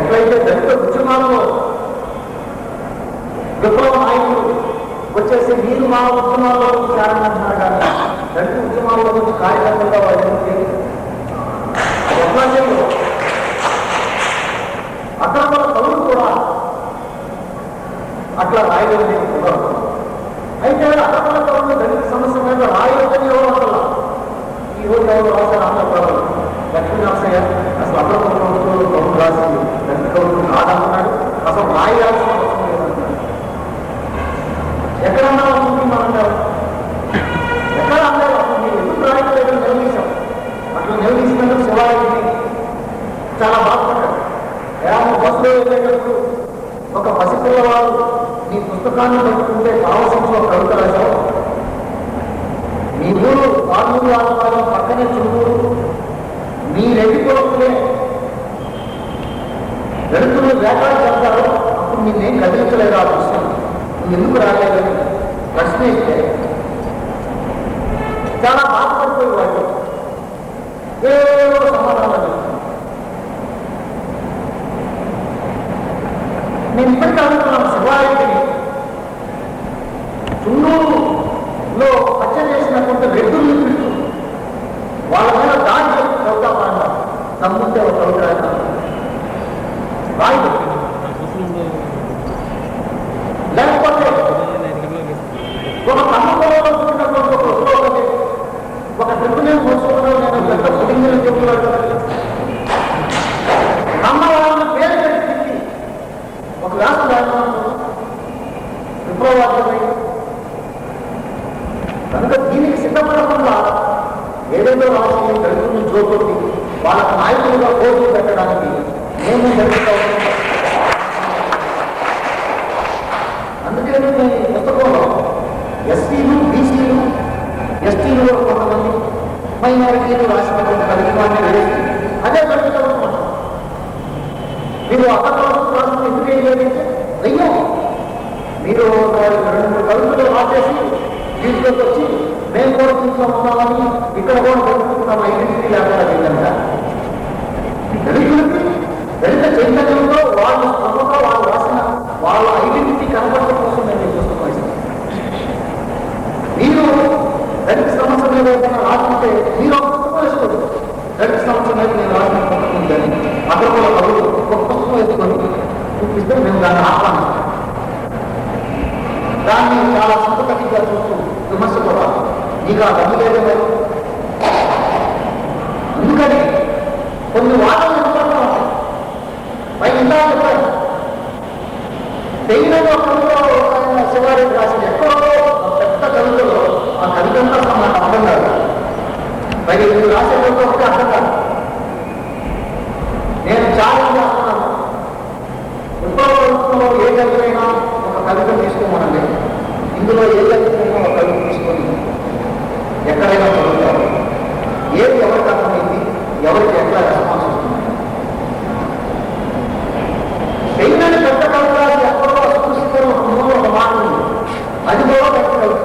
ఎట్లయితే దళిత ఉద్యమాల్లో విప్లవ నాయకులు వచ్చేసి మీరు మా ఉద్యమాల్లో చేరాలంటున్నారు. కానీ దళిత ఉద్యమాల్లో నుంచి కార్యకర్తలుగా వాళ్ళు ఎట్లా చేయరు. అగ్రకుల కవులు కూడా అట్లా రాయలేదని కుదరదు. అయితే అగ్రకుల కవులు దళిత సమస్య మీద రాయలేదని ఎవరు అసలు ఈ రోజు ఎవరు రాశారు ఆంధ్రప్రభు లక్ష్మీ నరసయ్య అసలు అగ్రకుల కవులు కవులు రాసింది దళిత కవులు కాదన్నాడు. అసలు రాయాల్సిన అవసరం లేదంటున్నాడు. ఎక్కడన్నా ఉంటుంది మనంటారు, ఎక్కడ అన్నారు అసలు మీరు ఎందుకు రాయలేదని నిలదీశాం. అట్లా నిలదీసినందుకు శివారెడ్డి చాలా బాధపడ్డాడు. బస్సులో వెళ్ళేటప్పుడు ఒక పసిపిల్లవాడు నీ పుస్తకాన్ని పెట్టుకుంటే కావలసిన ఒక కవిత రాశావు. మీ ఊరు వార్మూరు ఆడవాళ్ళం పక్కనే చుట్టూరు మీ రెడ్డి కొడుకులే దళితులు వేటాడు చేస్తారు. అప్పుడు నిన్నేం కదిలించలేదు ఆ పుస్తకం, నువ్వు ఎందుకు రాలేదని ప్రశ్న ఇస్తే చాలా బాధపడిపోయి వాళ్ళు ఏదో సమాధానం. నేను ఇప్పటికీ అడుగుతున్నాను శివారెడ్డిని, చున్నూరులో హత్య చేసినటువంటి రెడ్డుల్ని పిలుచు వాళ్ళ మీద దాడి చేసి చదువుతామన్నా నమ్ముంటే ఒక కవిత రాయి. లేకపోతే ఒక కమ్మకంలో చూసినటువంటి ఒక ఉద్యోగం ఒక ట్రిపుల్ మోసుకోవడం నేను పెద్ద పుట్టిందని చెప్తున్నాడు. అమ్మ వాళ్ళని పేరు పెట్టి ఒక వ్యాసం రాయడం విప్లవాదమై కనుక దీనికి సిద్ధపడకుండా ఏదైతే రాష్ట్రం దళితులను జోకొట్టి వాళ్ళకు నాయకులుగా పోటీ పెట్టడానికి మేము జరుగుతూ ఉంటాం. అందుకే నేను ఈ పుస్తకంలో ఎస్సీలు బీసీలు ఎస్టీలు కొంతమంది మైనారిటీలు రాసినటువంటి కార్యక్రమాన్ని వేసి అదే దళిత అనుకుంటాం. మీరు అగ్రకుల రాష్ట్రం ఎందుకు వేయలేదంటే అయ్యో మీరు 2-3 కవితలు రాసేసి వీటిలోకి వచ్చి మేము కూడా చూస్తూ ఉన్నామని ఇక్కడ కూడా బతుకుతున్నాం ఐడెంటిటీ లేకుండా వెళ్ళంట. దళితులకి దళిత చైతన్యంలో వాళ్ళు శ్రమగా వాళ్ళు రాసిన వాళ్ళ ఐడెంటిటీ కనపడటం కోసం నేను పుస్తకం ఇస్తాను. మీరు దళిత సమస్య మీద ఏదైనా రాసుకుంటే మీరు ఒక పుస్తకం వేసుకోండి. దళిత సమస్య మీద నేను రాసిన పుస్తకం ఉందని అగ్రకుల కవులు ఒక పుస్తకం వేసుకొని చూపిస్తే మేము దాన్ని ఆహ్వానిస్తాం. దాన్ని చాలా సంతకటిగా చూస్తూ విమర్శపోవాలి. నీకు ఆ దమ్ము లేదే. అందుకని కొన్ని వాదనలు ఎందుకంటే ఉంటాయి. పైన ఇందా చెప్పాను తెగిన కవితలో శివారెడ్డి రాసిన ఎక్కడో పెద్ద కవితలో ఆ కవిత అంతా నాకు అర్థం కాదు. పైన మీరు రాసే కవిత ఒకటి అర్థం కాదు. నేను ఛాలెంజ్ చేస్తున్నాను, ఎంతో ప్రభుత్వంలో ఏ కవితైనా ఒక కవిత తీసుకోమనండి. ఇందులో ఏ కవితైనా ఒక కవిత తీసుకొని ఎక్కడైనా చదువుతారు. ఏది ఎవరికి అర్థమైంది, ఎవరికి ఎట్లా రెస్పాన్స్ వస్తుంది. పెయినని పెద్ద కవిత ఎక్కడో అస్పృశ్యతలో ఒక మాట ఉంది, అది కూడా పెద్ద కవిత.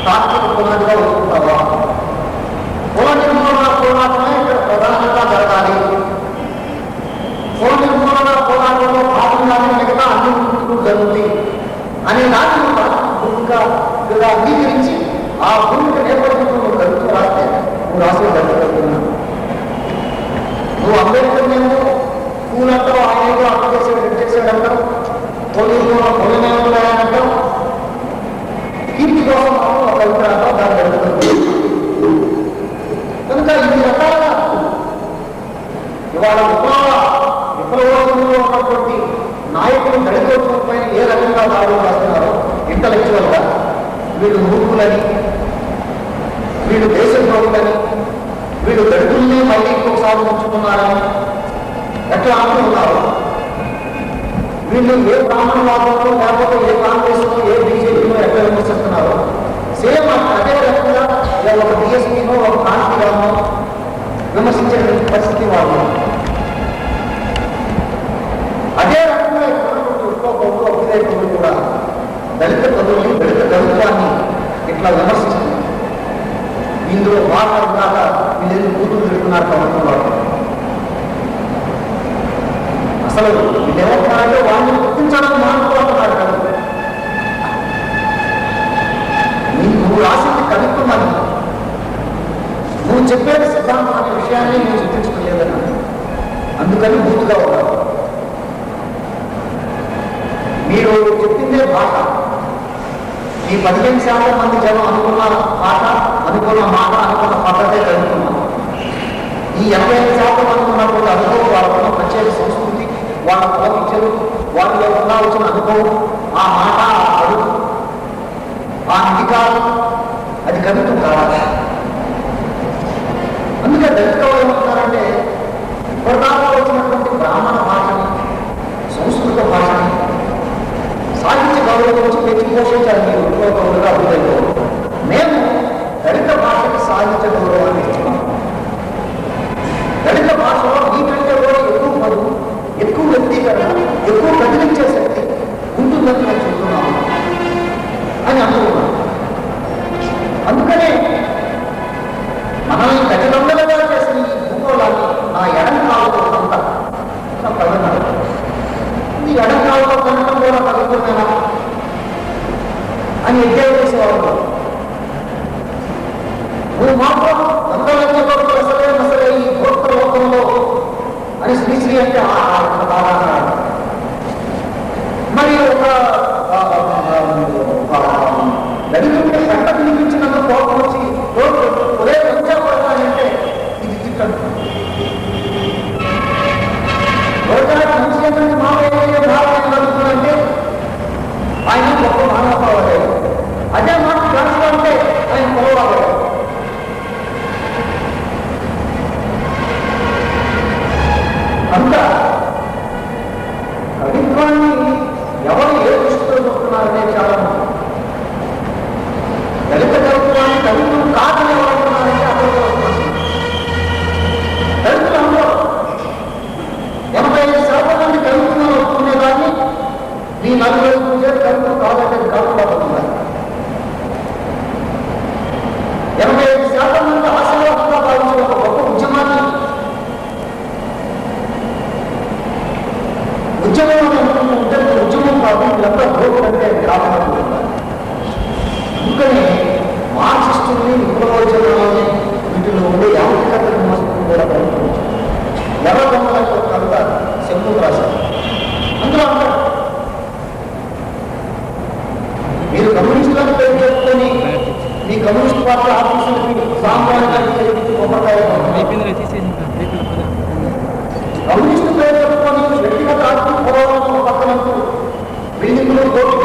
తాత్విక పునాదిగా ఒప్పుకుంటావా? కుల నిర్మూలన పోరాటమే ఇక్కడ ప్రధానంగా జరగాలి. కుల నిర్మూలన పోరాటంలో భాగంగానే మిగతా అన్ని ముందుకు జరుగుతుంది అనే దాన్ని భూమిగా అంగీకరించి ఆ భూమిక నేపథ్యంలో నువ్వు గడుపుతూ రాస్తే నువ్వు రాసే జరుగుతున్నా. నువ్వు అంబేద్కర్ నేను స్కూల్ అంటావు, ఆయన అప్పు చేసాడు, ఇటు చేసాడంటావు, పొలిమే ఉంటాయంటావు, కీర్తి కోసం ఒక అభిప్రాయంతో దాన్ని జరుగుతుంది. కనుక ఇన్ని రకాలుగా ఇవాళ విప్లవంలో ఉన్నటువంటి నాయకులు దళితోత్సవం పైన ఏ రకంగా దాడులు రాస్తున్నారో ఇంటలెక్చువల్గా వీళ్ళు మూర్ఖులని, వీళ్ళు దేశద్రోహులని, వీళ్ళు దళితుల్ని మళ్ళీ ఇంకొకసారి ఉంచుకున్నారని ఎట్లా అంటున్నారు. వీళ్ళు ఏ బ్రాహ్మణవాదంలో లేకపోతే ఏ కాంగ్రెస్లో ఏ బీజేపీలో ఎట్లా విమర్శిస్తున్నారో సేమ్ అదే రకంగా ఒక డిఎస్పీనో ఒక కాంతిగానో విమర్శించే పరిస్థితి వాళ్ళు. అదే రకంగా ఉత్కోపంలో అభ్యుదయకులు కూడా దళిత పదువుని దళిత ప్రభుత్వాన్ని ఇట్లా విమర్శిస్తున్నారు. ఇందులో వాటాక వీళ్ళు కూతురు తిరుగుతున్నారు ప్రభుత్వం. అసలు వీళ్ళేమంటున్నారంటే వాళ్ళని గుర్తించడం మానుకోవాలన్నారు కదా. నువ్వు రాసింది కవిత్వం అని, నువ్వు చెప్పేది సిద్ధాంతం అనే విషయాన్ని నువ్వు గుర్తించలేదన్నా, అందుకని బూతుగా ఉన్నారు. మీరు చెప్పిందే భాష. ఈ 15% మంది జనం అనుకున్న మాట, అనుకున్న పద్ధతే కలుగుతున్నాం. ఈ 85% మంది ఉన్నటువంటి అనుభవం, వాళ్ళకున్న ప్రత్యేక సంస్కృతి, వాళ్ళ కులపిచ్చలు, వాళ్ళ ఉన్న వచ్చిన అనుభవం, ఆ మాట, ఆ అడుగు, ఆ నిధికారం, అది కవిత్వం కావాలి. అందుకే దళిత కవులు ఏమంటున్నారంటే ఇప్పటిదాకా వచ్చినటువంటి బ్రాహ్మణ భాషని, సంస్కృత భాషని సాహిత్య గౌరవం నుంచి పెంచి పోషించాలి. మీరు ఉద్యోగంగా అభివృద్ధి మేము దళిత భాషకి సాహిత్య గౌరవాన్ని ఇస్తున్నాం. దళిత భాషలో మీకంటే కూడా ఎక్కువ పదువు, ఎక్కువ వ్యక్తీకరణ, ఎక్కువ కదిలించే శక్తి ఉంటుందని మేము చెప్తున్నాము అని అనుకున్నాం. అందుకనే మనల్ని గజలందరగా చేసిన ఈ భూగోళాన్ని నా ఎడం కాలుతో అంతా ప్రజలు ఈ ఎడం కాలుతో కనటం కూడా పవిత్రమేనా అని ఎగ్జామ్ చేసేవాళ్ళు. నువ్వు మాత్రం 100 లక్షల కోట్లు అసలే ఈ భోక్త లోకంలో అని శ్రీశ్రీ అంటే మరి ఒక దళితుడిని గంట పిలిపించినందుకు కోపం వచ్చి ఒరే పంచాపడతానంటే ఇది తిట్టండి. ముఖ్యమంత్రి మావయ్య భారతీయ జరుగుతుందంటే ఆయన గొప్ప మానవతావాడు. అదే మాట డాన్స్ అంటే ఆయన పొలవాడు. అంత కవిత్వాన్ని ఎవరు ఏ దృష్టితో చెప్తున్నారనే చాలా దళిత కవిత్వాన్ని కవిత్వం కాదని ఎవరున్నారంటే అక్కడ దళితులంలో 85% మంది కవిత్వం ఒప్పుకునేదాన్ని మీ 40 కవిత్వం కాదంటే కాకుండా పోతున్నారు. 85% మంది ఆశీర్వాదంగా భావించిన ఒక గొప్ప ఉద్యమం కాదు, వీళ్ళంతా భోగులు అంటే గ్రామీణ. అందుకని మార్క్సిస్టుల్ని, విప్లవోద్యమాలని వీటిలో ఉండే యాంత్రికతను మోసం కూడా ప్రయత్నించారు. ఎవరి బొమ్మలకు కవిత శంభుకు రాశారు. అందులో అంటారు మీరు కమ్యూనిస్టులను పేరు చెప్పుకొని మీ కమ్యూనిస్ట్ పార్టీ ఆఫీసులకి సాంప్రదాయానికి కొబ్బరికాయ కమ్యూనిస్టు పేరు చెప్పుకొని వ్యక్తిగత ఆర్థిక పోరాటంలో పక్కనట్టు బిల్డింగ్లు కోర్టు